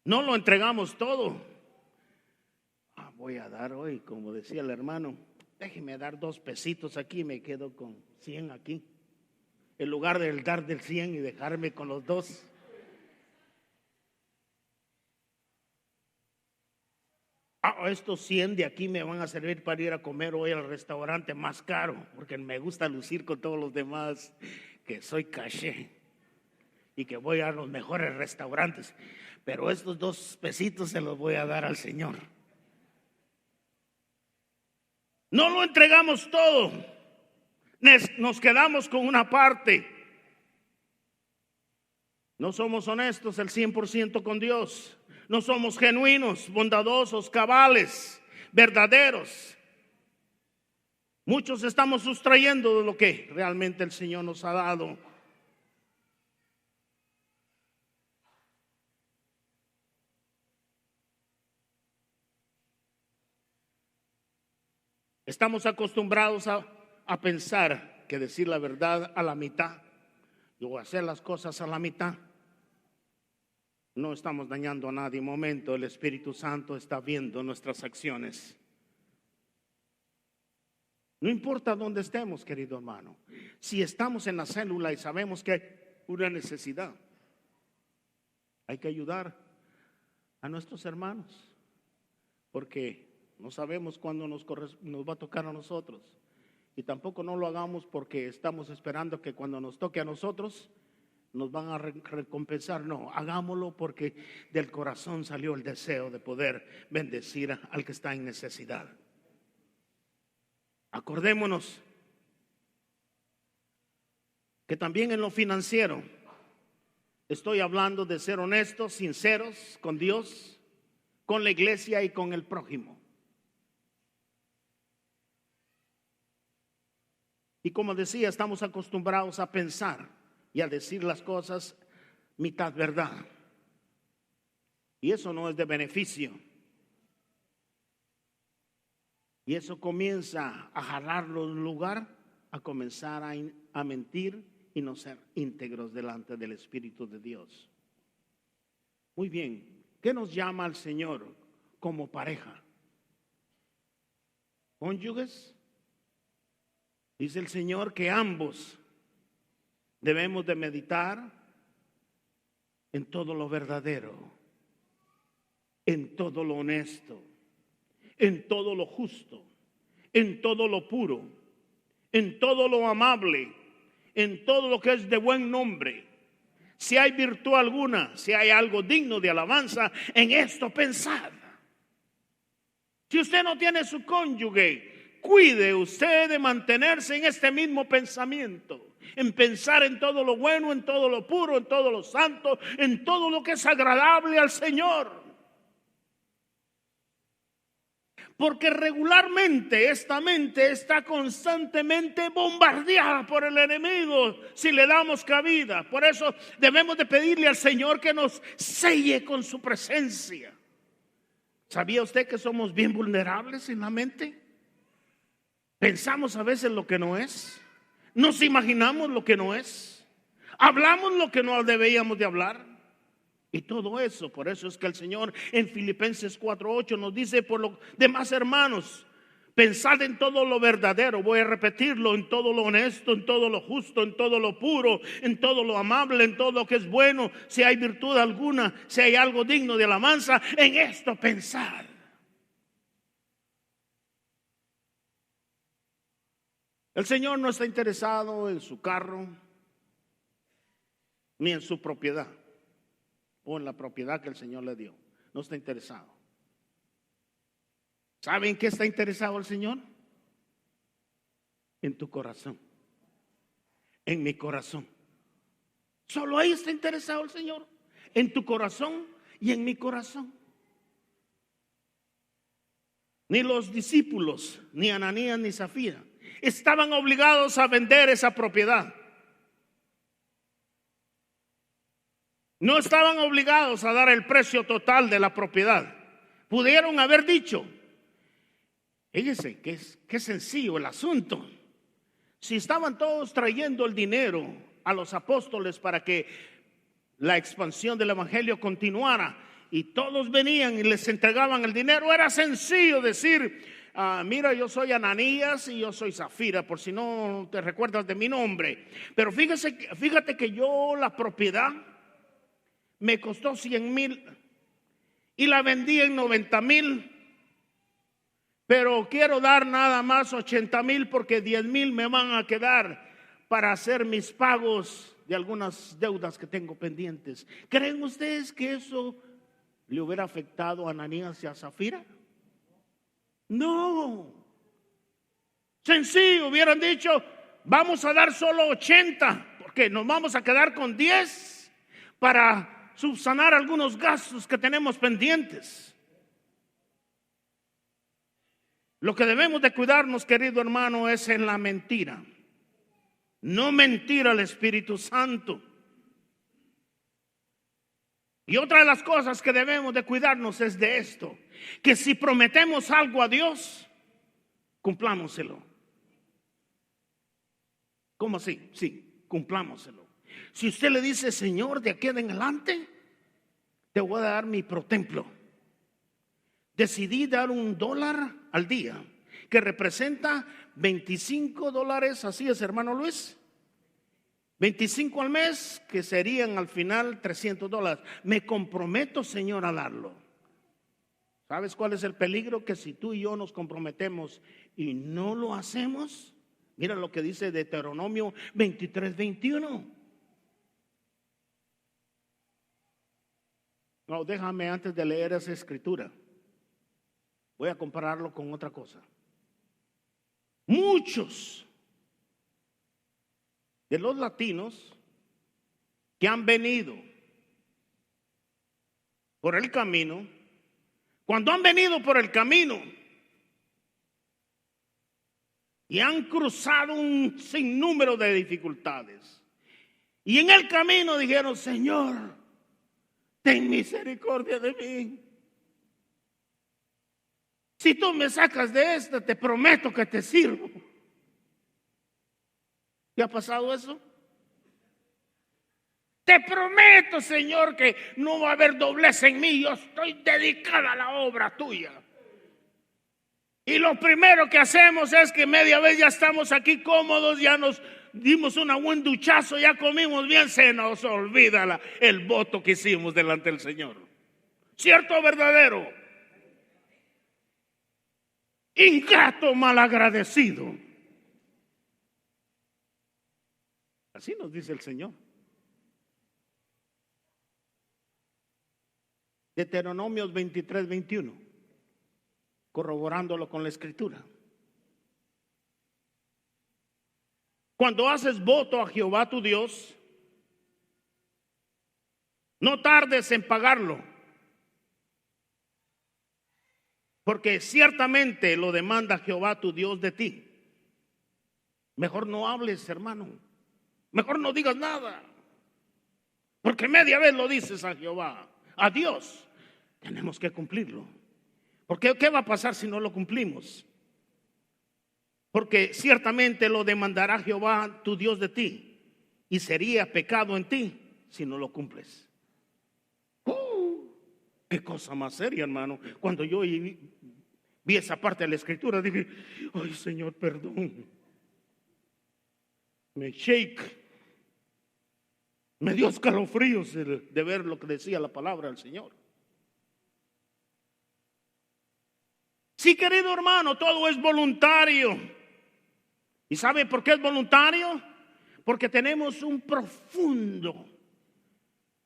No lo entregamos todo. Voy a dar hoy, como decía el hermano, déjeme dar 2 pesitos aquí y me quedo con 100 aquí. En lugar de dar del 100 y dejarme con los 2. Estos 100 de aquí me van a servir para ir a comer hoy al restaurante más caro, porque me gusta lucir con todos los demás que soy caché y que voy a los mejores restaurantes. Pero estos 2 pesitos se los voy a dar al Señor. No lo entregamos todo, nos quedamos con una parte. No somos honestos el 100% con Dios. No somos genuinos, bondadosos, cabales, verdaderos. Muchos estamos sustrayendo de lo que realmente el Señor nos ha dado. Estamos acostumbrados a pensar que decir la verdad a la mitad o hacer las cosas a la mitad. No estamos dañando a nadie. En momento el Espíritu Santo está viendo nuestras acciones. No importa dónde estemos, querido hermano. Si estamos en la célula y sabemos que hay una necesidad, hay que ayudar a nuestros hermanos, porque no sabemos cuándo nos va a tocar a nosotros. Y tampoco no lo hagamos porque estamos esperando que cuando nos toque a nosotros nos van a recompensar. No, hagámoslo porque del corazón salió el deseo de poder bendecir al que está en necesidad. Acordémonos que también en lo financiero estoy hablando de ser honestos, sinceros con Dios, con la iglesia y con el prójimo. Y como decía, estamos acostumbrados a pensar y a decir las cosas mitad verdad. Y eso no es de beneficio. Y eso comienza a jalarlo en lugar, a comenzar a mentir y no ser íntegros delante del Espíritu de Dios. Muy bien, ¿qué nos llama al Señor como pareja? ¿Cónyuges? Dice el Señor que ambos debemos de meditar en todo lo verdadero, en todo lo honesto, en todo lo justo, en todo lo puro, en todo lo amable, en todo lo que es de buen nombre. Si hay virtud alguna, si hay algo digno de alabanza, en esto pensad. Si usted no tiene su cónyuge, cuide usted de mantenerse en este mismo pensamiento, en pensar en todo lo bueno, en todo lo puro, en todo lo santo, en todo lo que es agradable al Señor. Porque regularmente esta mente está constantemente bombardeada por el enemigo si le damos cabida. Por eso debemos de pedirle al Señor que nos selle con su presencia. ¿Sabía usted que somos bien vulnerables en la mente? Pensamos a veces lo que no es, nos imaginamos lo que no es, hablamos lo que no debíamos de hablar. Y todo eso, por eso es que el Señor en Filipenses 4:8 nos dice: por lo demás, hermanos, pensad en todo lo verdadero, voy a repetirlo, en todo lo honesto, en todo lo justo, en todo lo puro, en todo lo amable, en todo lo que es bueno, si hay virtud alguna, si hay algo digno de alabanza, en esto pensad. El Señor no está interesado en su carro, ni en su propiedad, o en la propiedad que el Señor le dio. No está interesado. ¿Saben qué está interesado el Señor? En tu corazón, en mi corazón. Solo ahí está interesado el Señor, en tu corazón y en mi corazón. Ni los discípulos, ni Ananías ni Zafira, estaban obligados a vender esa propiedad. No estaban obligados a dar el precio total de la propiedad. Pudieron haber dicho, fíjense qué sencillo el asunto. Si estaban todos trayendo el dinero a los apóstoles para que la expansión del evangelio continuara, y todos venían y les entregaban el dinero, era sencillo decir: mira, yo soy Ananías y yo soy Zafira, por si no te recuerdas de mi nombre. Pero fíjate que yo la propiedad me costó 100,000 y la vendí en 90,000. Pero quiero dar nada más 80,000 porque 10,000 me van a quedar para hacer mis pagos de algunas deudas que tengo pendientes. ¿Creen ustedes que eso le hubiera afectado a Ananías y a Zafira? No. Sencillo, hubieran dicho, vamos a dar solo 80 porque nos vamos a quedar con 10 para subsanar algunos gastos que tenemos pendientes. Lo que debemos de cuidarnos, querido hermano, es en la mentira. No mentir al Espíritu Santo. Y otra de las cosas que debemos de cuidarnos es de esto, que si prometemos algo a Dios, cumplámoselo. ¿Cómo así? Sí, cumplámoselo. Si usted le dice, Señor, de aquí en adelante te voy a dar mi protemplo. Decidí dar $1 al día, que representa $25, así es, hermano Luis. 25 al mes, que serían al final $300. Me comprometo, Señor, a darlo. ¿Sabes cuál es el peligro? Que si tú y yo nos comprometemos y no lo hacemos, mira lo que dice Deuteronomio 23:21. No, déjame antes de leer esa escritura. Voy a compararlo con otra cosa. Muchos de los latinos que han venido por el camino, cuando han venido por el camino y han cruzado un sinnúmero de dificultades, y en el camino dijeron, Señor, ten misericordia de mí. Si tú me sacas de esta, te prometo que te sirvo. ¿Te ha pasado eso? Te prometo, Señor, que no va a haber doblez en mí. Yo estoy dedicada a la obra tuya. Y lo primero que hacemos es que media vez ya estamos aquí cómodos, ya nos dimos un buen duchazo, ya comimos bien, se nos olvida el voto que hicimos delante del Señor. ¿Cierto o verdadero? Ingrato, malagradecido. Así nos dice el Señor. Deuteronomios 23:21, corroborándolo con la escritura. Cuando haces voto a Jehová tu Dios, no tardes en pagarlo, porque ciertamente lo demanda Jehová tu Dios de ti. Mejor no hables, hermano. Mejor no digas nada. Porque media vez lo dices a Jehová, a Dios. Tenemos que cumplirlo. Porque ¿qué va a pasar si no lo cumplimos? Porque ciertamente lo demandará Jehová tu Dios de ti, y sería pecado en ti si no lo cumples. Qué cosa más seria, hermano. Cuando yo vi esa parte de la escritura, dije, ay, Señor, perdón. Me shake. Me dio escalofríos de ver lo que decía la palabra del Señor. Sí, querido hermano, todo es voluntario. ¿Y sabe por qué es voluntario? Porque tenemos un profundo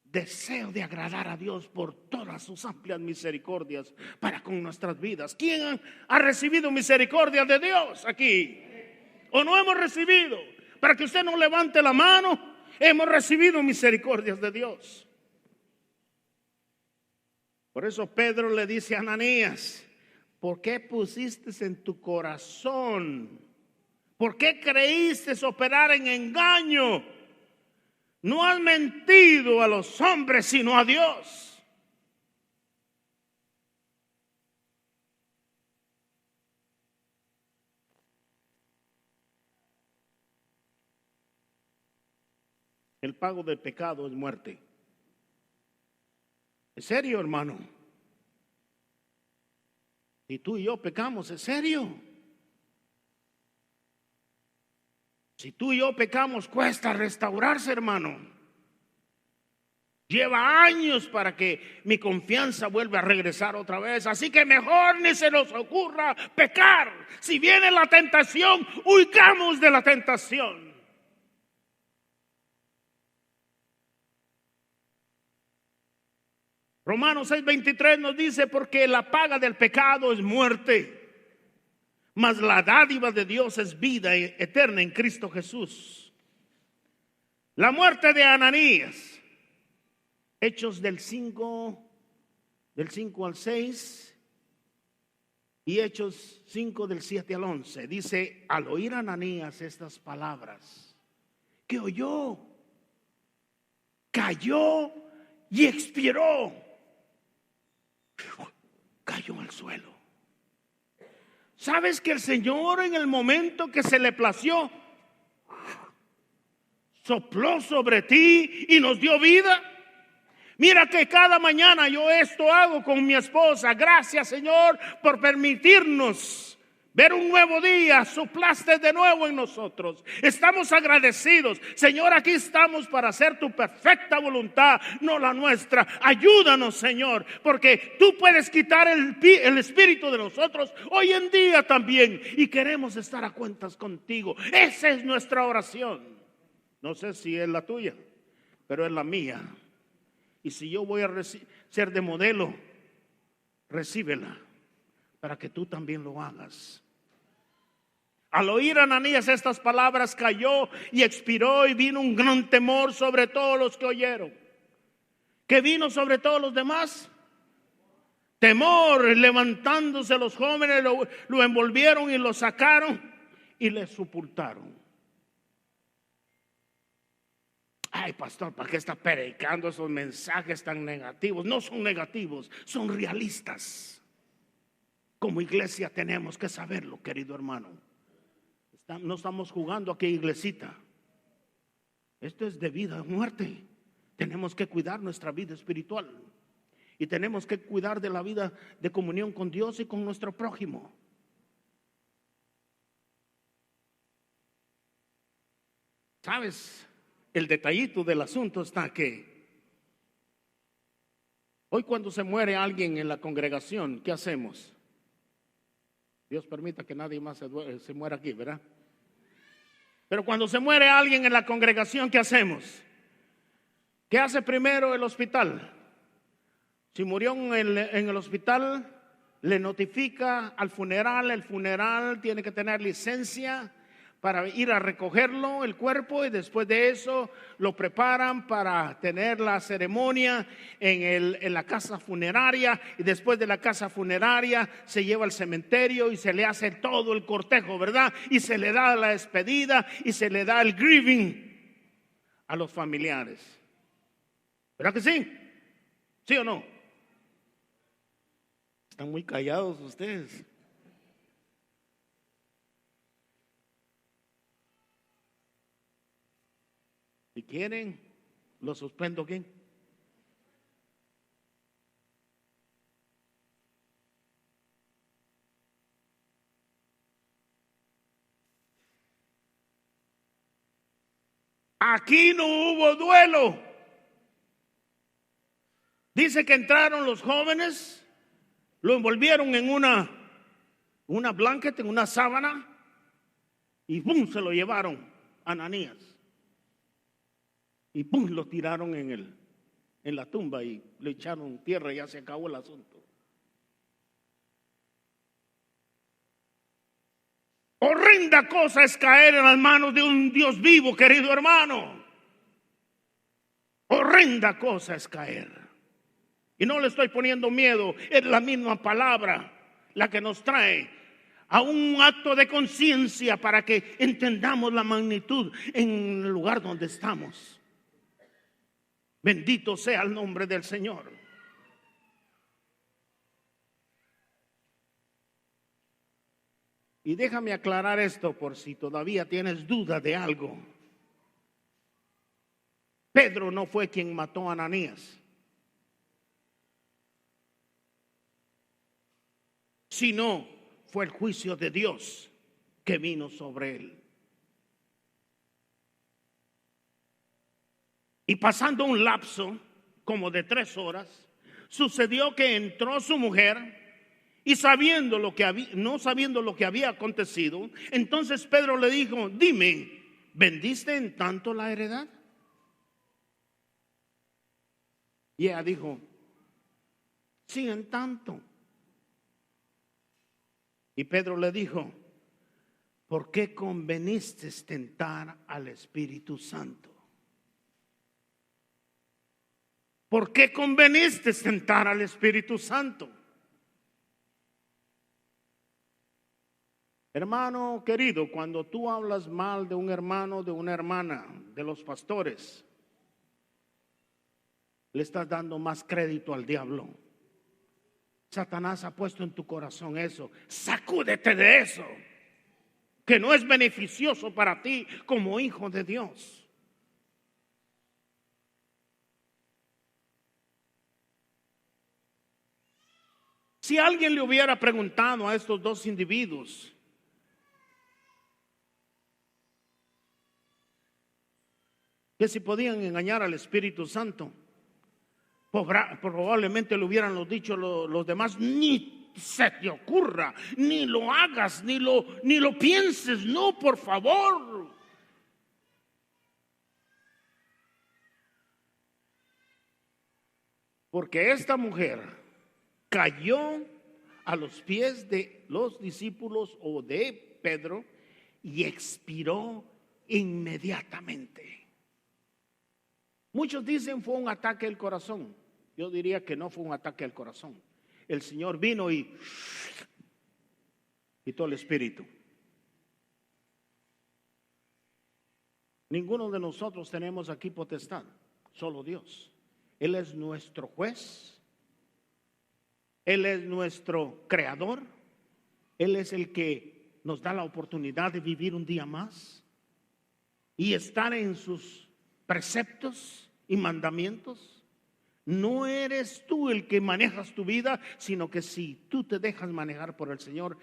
deseo de agradar a Dios por todas sus amplias misericordias para con nuestras vidas. ¿Quién ha recibido misericordia de Dios aquí? ¿O no hemos recibido? Para que usted no levante la mano, hemos recibido misericordias de Dios. Por eso Pedro le dice a Ananías, ¿por qué pusiste en tu corazón? ¿Por qué creíste operar en engaño? No has mentido a los hombres, sino a Dios. El pago del pecado es muerte. ¿En serio, hermano? Si tú y yo pecamos, es serio. Si tú y yo pecamos, cuesta restaurarse, hermano. Lleva años para que mi confianza vuelva a regresar otra vez. Así que mejor ni se nos ocurra pecar. Si viene la tentación, huigamos de la tentación. Romanos 6:23 nos dice: porque la paga del pecado es muerte, mas la dádiva de Dios es vida eterna en Cristo Jesús. La muerte de Ananías, Hechos del 5 al 6 y Hechos 5 del 7 al 11. Dice: al oír Ananías estas palabras, ¿qué oyó? Cayó y expiró. Cayó al suelo. ¿Sabes que el Señor, en el momento que se le plació, sopló sobre ti y nos dio vida? Mira que cada mañana yo esto hago con mi esposa. Gracias, Señor, por permitirnos ver un nuevo día. Soplaste de nuevo en nosotros. Estamos agradecidos. Señor, aquí estamos para hacer tu perfecta voluntad, no la nuestra. Ayúdanos, Señor, porque tú puedes quitar el espíritu de nosotros hoy en día también. Y queremos estar a cuentas contigo. Esa es nuestra oración. No sé si es la tuya, pero es la mía. Y si yo voy a ser de modelo, recíbela para que tú también lo hagas. Al oír Ananías estas palabras, cayó y expiró, y vino un gran temor sobre todos los que oyeron. ¿Qué vino sobre todos los demás? Temor. Levantándose los jóvenes, lo envolvieron y lo sacaron y le sepultaron. Ay, pastor, ¿para qué está predicando esos mensajes tan negativos? No son negativos, son realistas. Como iglesia tenemos que saberlo, querido hermano. No estamos jugando aquí, iglesita. Esto es de vida o muerte. Tenemos que cuidar nuestra vida espiritual. Y tenemos que cuidar de la vida de comunión con Dios y con nuestro prójimo. ¿Sabes? El detallito del asunto está que hoy, cuando se muere alguien en la congregación, ¿qué hacemos? Dios permita que nadie más se muera aquí, ¿verdad? Pero cuando se muere alguien en la congregación, ¿qué hacemos? ¿Qué hace primero el hospital? Si murió en el hospital, le notifica al funeral. El funeral tiene que tener licencia para ir a recogerlo, el cuerpo, y después de eso lo preparan para tener la ceremonia en la casa funeraria, y después de la casa funeraria se lleva al cementerio y se le hace todo el cortejo, ¿verdad? Y se le da la despedida y se le da el grieving a los familiares. ¿Verdad que sí? ¿Sí o no? Están muy callados ustedes. Si quieren, lo suspendo aquí. Aquí no hubo duelo. Dice que entraron los jóvenes, lo envolvieron en una blanket, en una sábana, y ¡pum!, se lo llevaron a Ananías. Y ¡pum!, lo tiraron en la tumba y le echaron tierra y ya se acabó el asunto. Horrenda cosa es caer en las manos de un Dios vivo, querido hermano. Horrenda cosa es caer. Y no le estoy poniendo miedo, es la misma palabra la que nos trae a un acto de conciencia para que entendamos la magnitud en el lugar donde estamos. Bendito sea el nombre del Señor. Y déjame aclarar esto por si todavía tienes duda de algo. Pedro no fue quien mató a Ananías. sino fue el juicio de Dios que vino sobre él. Y pasando un lapso como de 3 horas, sucedió que entró su mujer y no sabiendo lo que había acontecido, entonces Pedro le dijo: dime, ¿vendiste en tanto la heredad? Y ella dijo: sí, en tanto. Y Pedro le dijo: ¿por qué conveniste tentar al Espíritu Santo? ¿Por qué conveniste tentar al Espíritu Santo? Hermano querido, cuando tú hablas mal de un hermano, de una hermana, de los pastores, le estás dando más crédito al diablo. Satanás ha puesto en tu corazón eso. Sacúdete de eso, que no es beneficioso para ti como hijo de Dios. Si alguien le hubiera preguntado a estos 2 individuos que si podían engañar al Espíritu Santo, probablemente le hubieran dicho los demás: ni se te ocurra, ni lo hagas, ni lo pienses, no, por favor. Porque esta mujer cayó a los pies de los discípulos o de Pedro y expiró inmediatamente. Muchos dicen fue un ataque al corazón. Yo diría que no fue un ataque al corazón. El Señor vino y quitó el espíritu. Ninguno de nosotros tenemos aquí potestad, solo Dios. Él es nuestro juez. Él es nuestro creador. Él es el que nos da la oportunidad de vivir un día más y estar en sus preceptos y mandamientos. No eres tú el que manejas tu vida, sino que si tú te dejas manejar por el Señor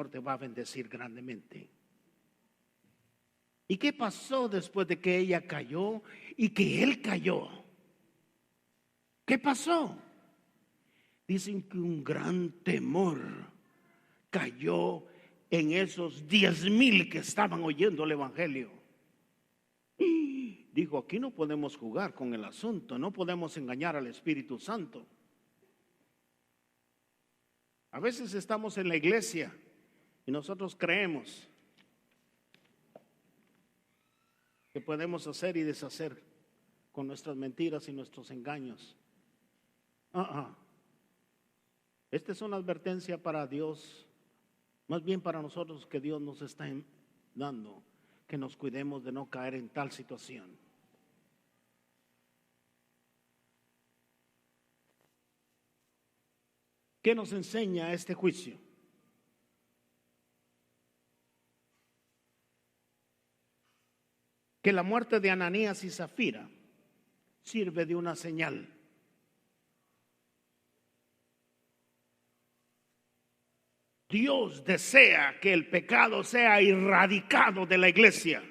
te va a bendecir grandemente. ¿Y qué pasó después de que ella cayó y que él cayó? ¿Qué pasó? Dicen que un gran temor cayó en esos 10,000 que estaban oyendo el evangelio. Dijo: aquí no podemos jugar con el asunto, no podemos engañar al Espíritu Santo. A veces estamos en la iglesia y nosotros creemos que podemos hacer y deshacer con nuestras mentiras y nuestros engaños. Esta es una advertencia para Dios, más bien para nosotros, que Dios nos está dando, que nos cuidemos de no caer en tal situación. ¿Qué nos enseña este juicio? Que la muerte de Ananías y Zafira sirve de una señal. Dios desea que el pecado sea erradicado de la iglesia.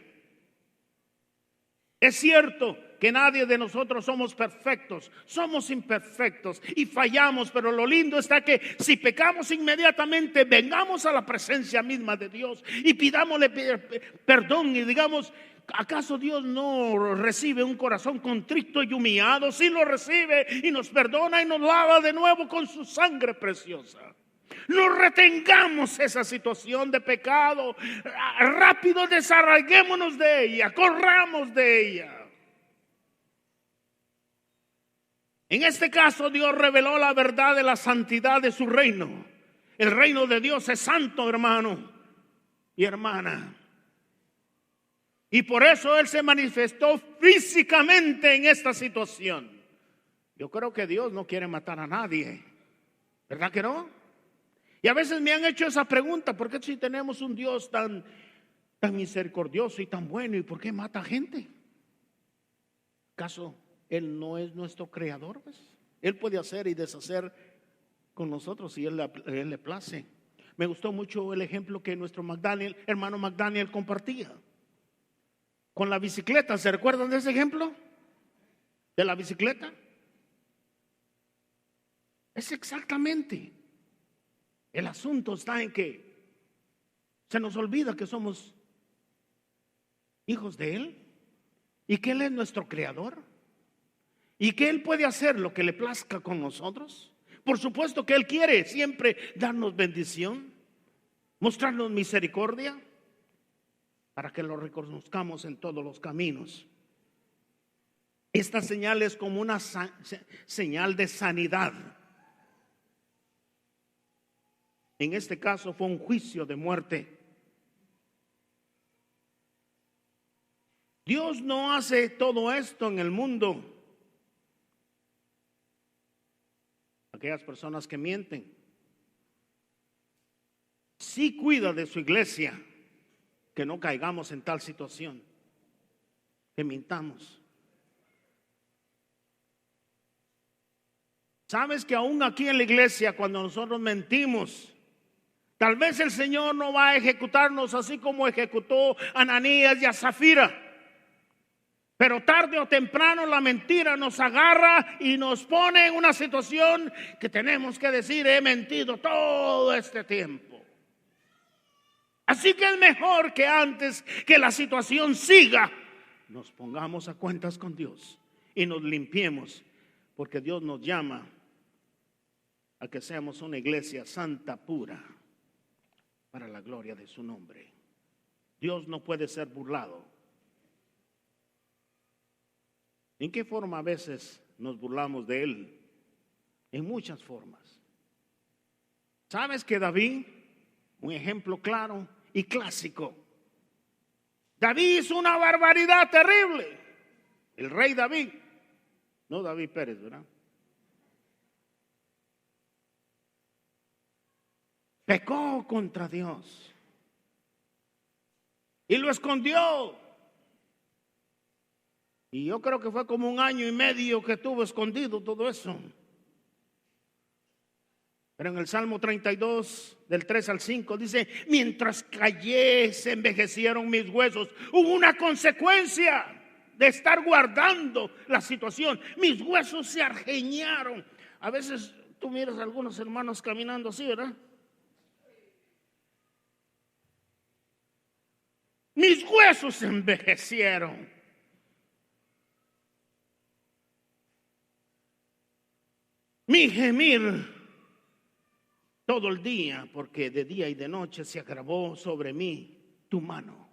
Es cierto que nadie de nosotros somos perfectos, somos imperfectos y fallamos, pero lo lindo está que si pecamos inmediatamente vengamos a la presencia misma de Dios y pidámosle perdón y digamos: ¿acaso Dios no recibe un corazón contrito y humillado? Sí lo recibe y nos perdona y nos lava de nuevo con su sangre preciosa. No retengamos esa situación de pecado. Rápido desarraiguémonos de ella, corramos de ella. En este caso, Dios reveló la verdad de la santidad de su reino. El reino de Dios es santo, hermano y hermana. Y por eso Él se manifestó físicamente en esta situación. Yo creo que Dios no quiere matar a nadie, ¿verdad que no? Y a veces me han hecho esa pregunta: ¿por qué si tenemos un Dios tan misericordioso y tan bueno, y por qué mata gente? ¿Acaso Él no es nuestro creador? Pues Él puede hacer y deshacer con nosotros si él le place. Me gustó mucho el ejemplo que nuestro hermano McDaniel compartía con la bicicleta. ¿Se recuerdan de ese ejemplo? De la bicicleta. Es exactamente. El asunto está en que se nos olvida que somos hijos de Él y que Él es nuestro creador y que Él puede hacer lo que le plazca con nosotros. Por supuesto que Él quiere siempre darnos bendición, mostrarnos misericordia para que lo reconozcamos en todos los caminos. Esta señal es como una señal de sanidad. En este caso fue un juicio de muerte. Dios no hace todo esto en el mundo. Aquellas personas que mienten. Sí cuida de su iglesia, que no caigamos en tal situación, que mintamos. ¿Sabes que aún aquí en la iglesia, cuando nosotros mentimos, tal vez el Señor no va a ejecutarnos así como ejecutó a Ananías y a Zafira? Pero tarde o temprano la mentira nos agarra y nos pone en una situación que tenemos que decir: he mentido todo este tiempo. Así que es mejor que antes que la situación siga, nos pongamos a cuentas con Dios y nos limpiemos, porque Dios nos llama a que seamos una iglesia santa, pura, para la gloria de su nombre. Dios no puede ser burlado. ¿En qué forma a veces nos burlamos de Él? En muchas formas. ¿Sabes que David, un ejemplo claro y clásico, David hizo una barbaridad terrible? El rey David, no David Pérez, ¿verdad? Pecó contra Dios y lo escondió. Y yo creo que fue como 1 año y medio que estuvo escondido todo eso. Pero en el Salmo 32, del 3 al 5, dice: mientras callé, se envejecieron mis huesos. Hubo una consecuencia de estar guardando la situación. Mis huesos se argeñaron. A veces tú miras a algunos hermanos caminando así, ¿verdad? Mis huesos se envejecieron. Mi gemir todo el día, porque de día y de noche se agravó sobre mí tu mano.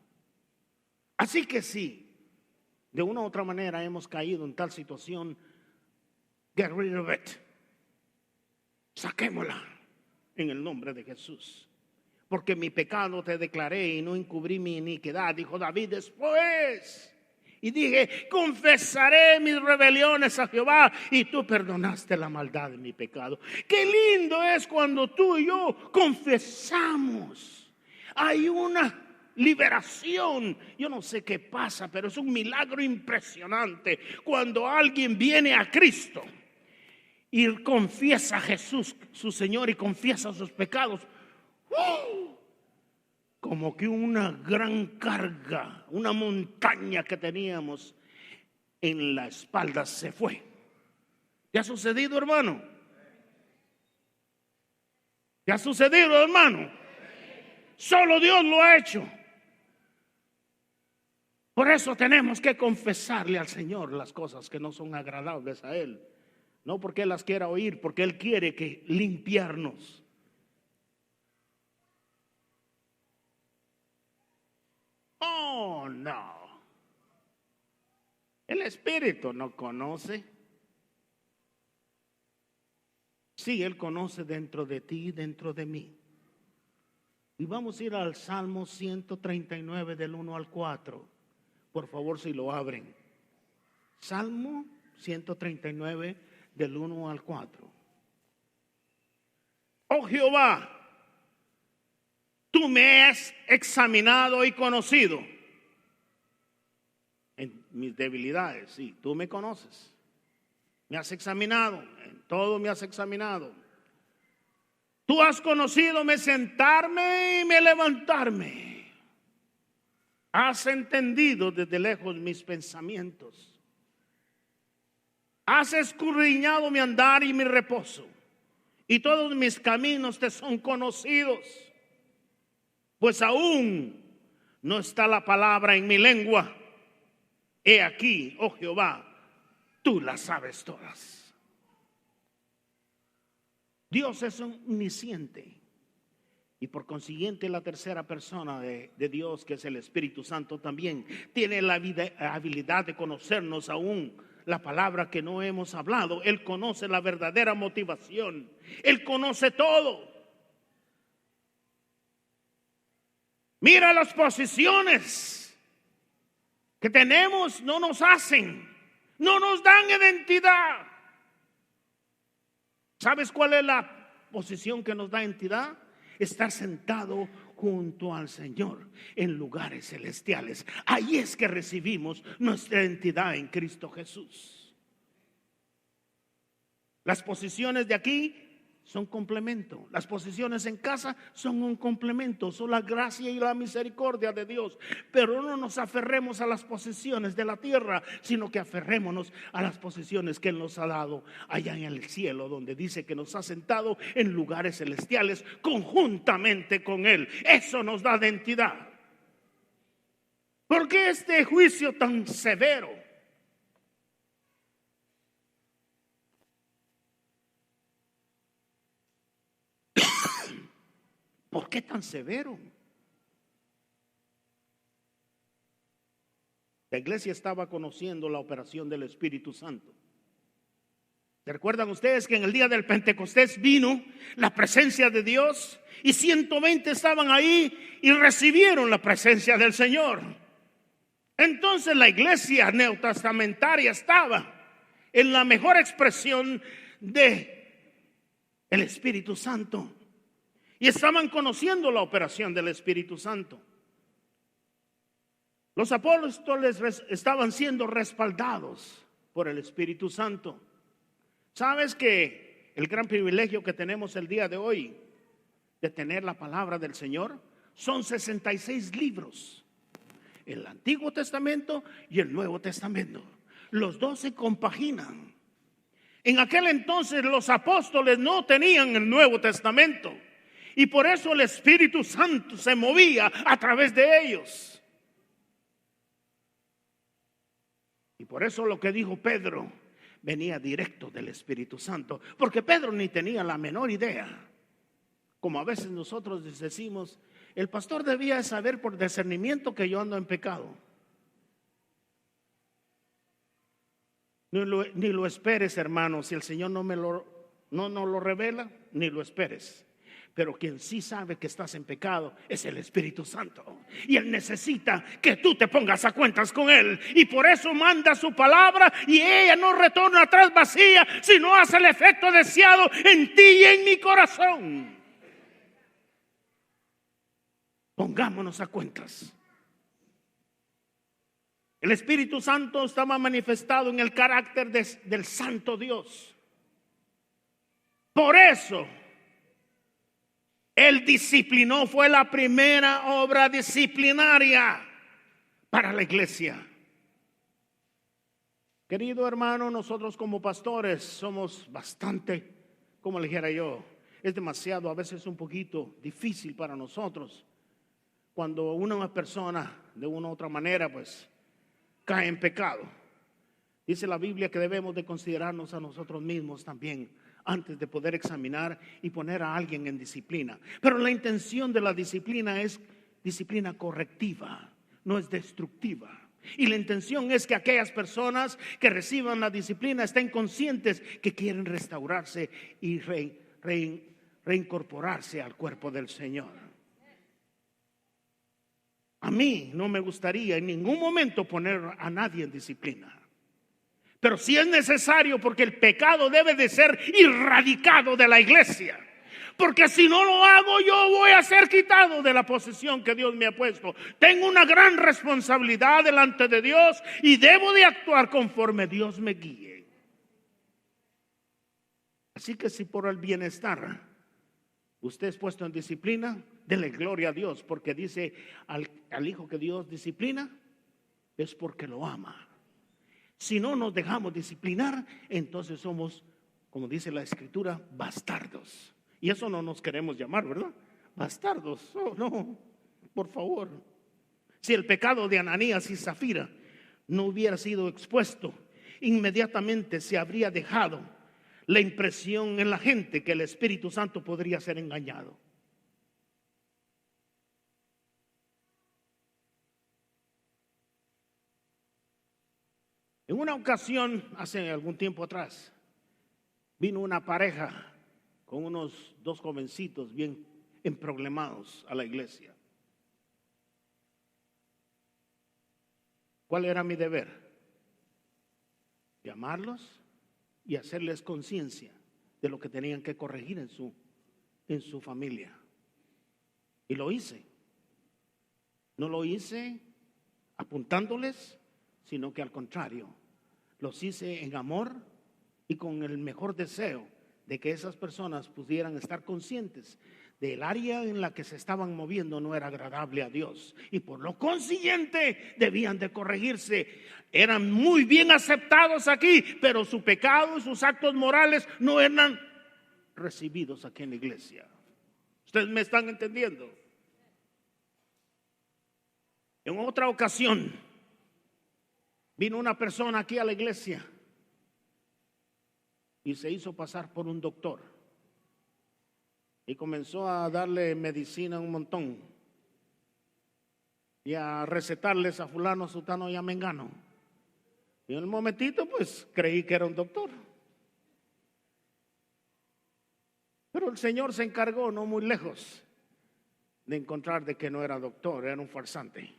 Así que sí, de una u otra manera hemos caído en tal situación. Get rid of it. Saquémosla en el nombre de Jesús. Porque mi pecado te declaré y no encubrí mi iniquidad, dijo David después. Y dije: confesaré mis rebeliones a Jehová, y tú perdonaste la maldad de mi pecado. Qué lindo es cuando tú y yo confesamos. Hay una liberación. Yo no sé qué pasa, pero es un milagro impresionante cuando alguien viene a Cristo y confiesa a Jesús, su Señor, y confiesa sus pecados. Como que una gran carga, una montaña que teníamos en la espalda se fue. ¿Te ha sucedido, hermano? ¿Te ha sucedido, hermano? Solo Dios lo ha hecho. Por eso tenemos que confesarle al Señor las cosas que no son agradables a Él. No porque Él las quiera oír, porque Él quiere que limpiarnos. Oh, no. El Espíritu no conoce. Sí, Él conoce dentro de ti, dentro de mí. Y vamos a ir al Salmo 139 del 1 al 4. Por favor, si lo abren. Salmo 139 del 1 al 4. Oh Jehová, tú me has examinado y conocido. En mis debilidades, sí, tú me conoces. Me has examinado, en todo me has examinado. Tú has conocido mi sentarme y mi levantarme. Has entendido desde lejos mis pensamientos. Has escudriñado mi andar y mi reposo. Y todos mis caminos te son conocidos. Pues aún no está la palabra en mi lengua. He aquí, oh Jehová, tú las sabes todas. Dios es omnisciente. Y por consiguiente la tercera persona de Dios, que es el Espíritu Santo, también tiene la habilidad de conocernos aún la palabra que no hemos hablado. Él conoce la verdadera motivación. Él conoce todo. Mira, las posiciones que tenemos no nos hacen, no nos dan identidad. ¿Sabes cuál es la posición que nos da identidad? Estar sentado junto al Señor en lugares celestiales. Ahí es que recibimos nuestra identidad en Cristo Jesús. Las posiciones de aquí son complemento. Las posiciones en casa son un complemento. Son la gracia y la misericordia de Dios. Pero no nos aferremos a las posiciones de la tierra, sino que aferrémonos a las posiciones que Él nos ha dado allá en el cielo, donde dice que nos ha sentado en lugares celestiales conjuntamente con Él. Eso nos da identidad. ¿Por qué este juicio tan severo? ¿Por qué tan severo? La iglesia estaba conociendo la operación del Espíritu Santo. ¿Se recuerdan ustedes que en el día del Pentecostés vino la presencia de Dios y 120 estaban ahí y recibieron la presencia del Señor? Entonces la iglesia neotestamentaria estaba en la mejor expresión de el Espíritu Santo. Y estaban conociendo la operación del Espíritu Santo. Los apóstoles estaban siendo respaldados por el Espíritu Santo. ¿Sabes que el gran privilegio que tenemos el día de hoy de tener la palabra del Señor? Son 66 libros. El Antiguo Testamento y el Nuevo Testamento. Los dos se compaginan. En aquel entonces los apóstoles no tenían el Nuevo Testamento. Y por eso el Espíritu Santo se movía a través de ellos. Y por eso lo que dijo Pedro venía directo del Espíritu Santo. Porque Pedro ni tenía la menor idea. Como a veces nosotros decimos, el pastor debía saber por discernimiento que yo ando en pecado. Ni lo esperes, hermano. Si el Señor no lo revela, ni lo esperes. Pero quien sí sabe que estás en pecado es el Espíritu Santo. Y Él necesita que tú te pongas a cuentas con Él. Y por eso manda su palabra y ella no retorna atrás vacía, sino hace el efecto deseado en ti y en mi corazón. Pongámonos a cuentas. El Espíritu Santo estaba manifestado en el carácter del Santo Dios. Por eso Él disciplinó, fue la primera obra disciplinaria para la iglesia. Querido hermano, nosotros como pastores somos bastante, como le dijera yo, es demasiado, a veces un poquito difícil para nosotros. Cuando una persona de una u otra manera pues cae en pecado. Dice la Biblia que debemos de considerarnos a nosotros mismos también antes de poder examinar y poner a alguien en disciplina. Pero la intención de la disciplina es disciplina correctiva, no es destructiva. Y la intención es que aquellas personas que reciban la disciplina estén conscientes que quieren restaurarse y reincorporarse al cuerpo del Señor. A mí no me gustaría en ningún momento poner a nadie en disciplina. Pero sí es necesario, porque el pecado debe de ser erradicado de la iglesia. Porque si no lo hago, yo voy a ser quitado de la posición que Dios me ha puesto. Tengo una gran responsabilidad delante de Dios y debo de actuar conforme Dios me guíe. Así que si por el bienestar Usted es puesto en disciplina, dele gloria a Dios, porque dice al hijo que Dios disciplina, es porque lo ama. Si no nos dejamos disciplinar, entonces somos, como dice la Escritura, bastardos. Y eso no nos queremos llamar, ¿verdad? Bastardos. Oh, no, por favor. Si el pecado de Ananías y Zafira no hubiera sido expuesto, inmediatamente se habría dejado la impresión en la gente que el Espíritu Santo podría ser engañado. En una ocasión, hace algún tiempo atrás, vino una pareja con unos 2 jovencitos bien emproblemados a la iglesia. ¿Cuál era mi deber? Llamarlos y hacerles conciencia de lo que tenían que corregir en su familia. Y lo hice. No lo hice apuntándoles, sino que al contrario, los hice en amor y con el mejor deseo de que esas personas pudieran estar conscientes del área en la que se estaban moviendo no era agradable a Dios, y por lo consiguiente debían de corregirse. Eran muy bien aceptados aquí, pero su pecado y sus actos morales no eran recibidos aquí en la iglesia. ¿Ustedes me están entendiendo? En otra ocasión vino una persona aquí a la iglesia y se hizo pasar por un doctor y comenzó a darle medicina un montón y a recetarles a fulano, sutano y a mengano. Y en un momentito pues creí que era un doctor, pero el Señor se encargó no muy lejos de encontrar de que no era doctor, era un farsante.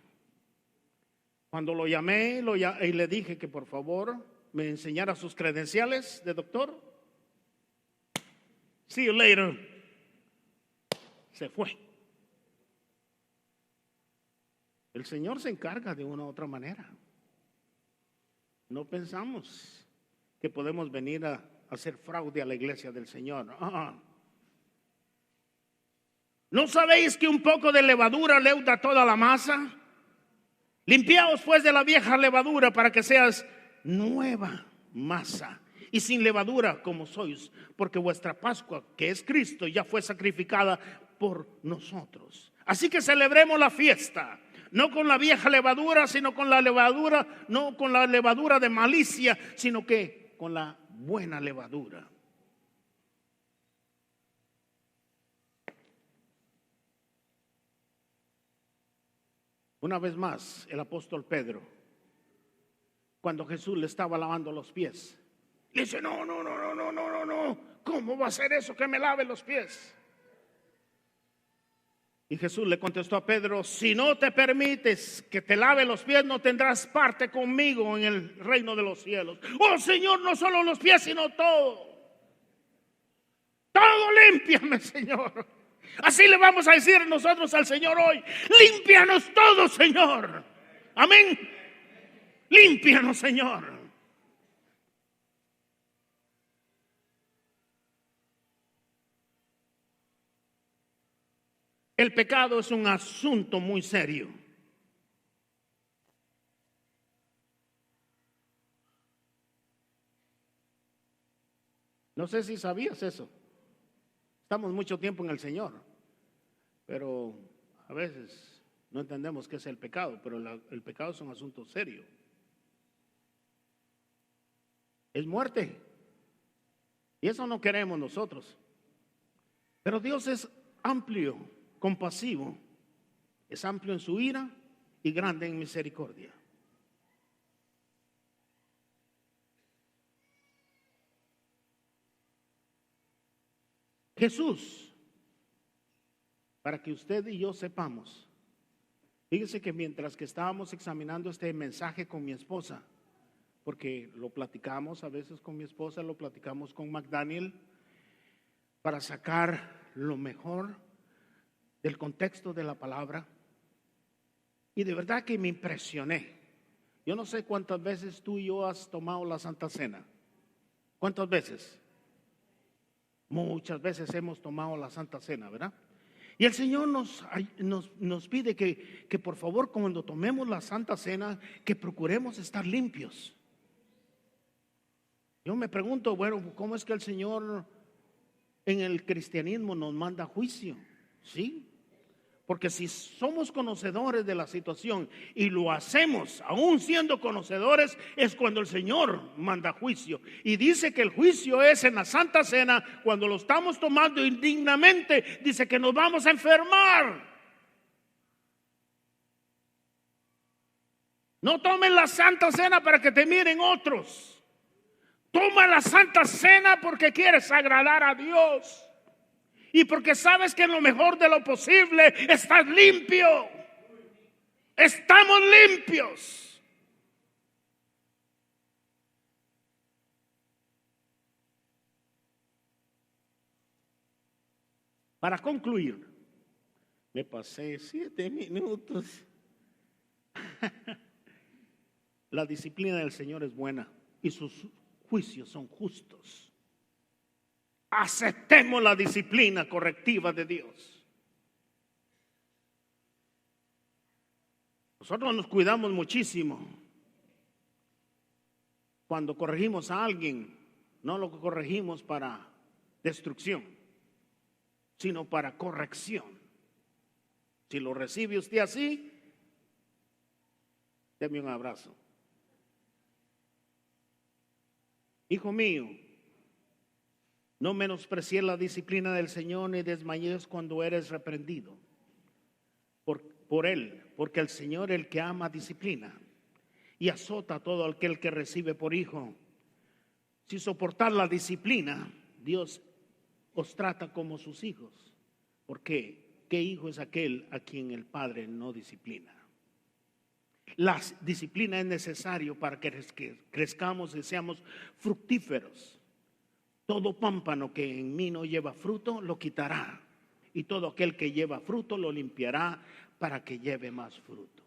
Cuando lo llamé y le dije que por favor me enseñara sus credenciales de doctor, see you later, se fue. El Señor se encarga de una u otra manera. No pensamos que podemos venir a hacer fraude a la iglesia del Señor. ¿No sabéis que un poco de levadura leuda toda la masa? Limpiaos pues de la vieja levadura para que seas nueva masa y sin levadura como sois, porque vuestra Pascua, que es Cristo, ya fue sacrificada por nosotros. Así que celebremos la fiesta, no con la vieja levadura, sino con la levadura, no con la levadura de malicia, sino que con la buena levadura. Una vez más, el apóstol Pedro, cuando Jesús le estaba lavando los pies, le dice: no, ¿cómo va a ser eso que me lave los pies? Y Jesús le contestó a Pedro: si no te permites que te lave los pies, no tendrás parte conmigo en el reino de los cielos. Oh Señor, no solo los pies, sino todo. Todo límpiame, Señor. Así le vamos a decir nosotros al Señor hoy: límpianos todo, Señor. Amén. Límpianos, Señor. El pecado es un asunto muy serio. No sé si sabías eso. Estamos mucho tiempo en el Señor, pero a veces no entendemos qué es el pecado, pero el pecado es un asunto serio. Es muerte. Y eso no queremos nosotros. Pero Dios es amplio, compasivo, es amplio en su ira y grande en misericordia. Jesús, para que usted y yo sepamos, fíjese que mientras que estábamos examinando este mensaje con mi esposa, porque lo platicamos a veces con mi esposa, lo platicamos con McDaniel, para sacar lo mejor del contexto de la palabra, y de verdad que me impresioné. Yo no sé cuántas veces tú y yo has tomado la Santa Cena. ¿Cuántas veces? Muchas veces hemos tomado la Santa Cena, ¿verdad? Y el Señor nos pide que por favor, cuando tomemos la Santa Cena, que procuremos estar limpios. Yo me pregunto, bueno, ¿cómo es que el Señor en el cristianismo nos manda juicio? ¿Sí? Porque si somos conocedores de la situación y lo hacemos, aún siendo conocedores, es cuando el Señor manda juicio. Y dice que el juicio es en la Santa Cena, cuando lo estamos tomando indignamente, dice que nos vamos a enfermar. No tomen la Santa Cena para que te miren otros. Toma la Santa Cena porque quieres agradar a Dios. Y porque sabes que en lo mejor de lo posible estás limpio. Estamos limpios. Para concluir, me pasé 7 minutos. La disciplina del Señor es buena y sus juicios son justos. Aceptemos la disciplina correctiva de Dios. Nosotros nos cuidamos muchísimo. Cuando corregimos a alguien, no lo corregimos para destrucción, sino para corrección. Si lo recibe usted así, deme un abrazo. Hijo mío, no menosprecies la disciplina del Señor ni desmayes cuando eres reprendido por Él, porque el Señor el que ama disciplina y azota a todo aquel que recibe por hijo. Si soportar la disciplina, Dios os trata como sus hijos. ¿Por qué? ¿Qué hijo es aquel a quien el Padre no disciplina? La disciplina es necesario para que crezcamos y seamos fructíferos. Todo pámpano que en mí no lleva fruto, lo quitará. Y todo aquel que lleva fruto, lo limpiará para que lleve más fruto.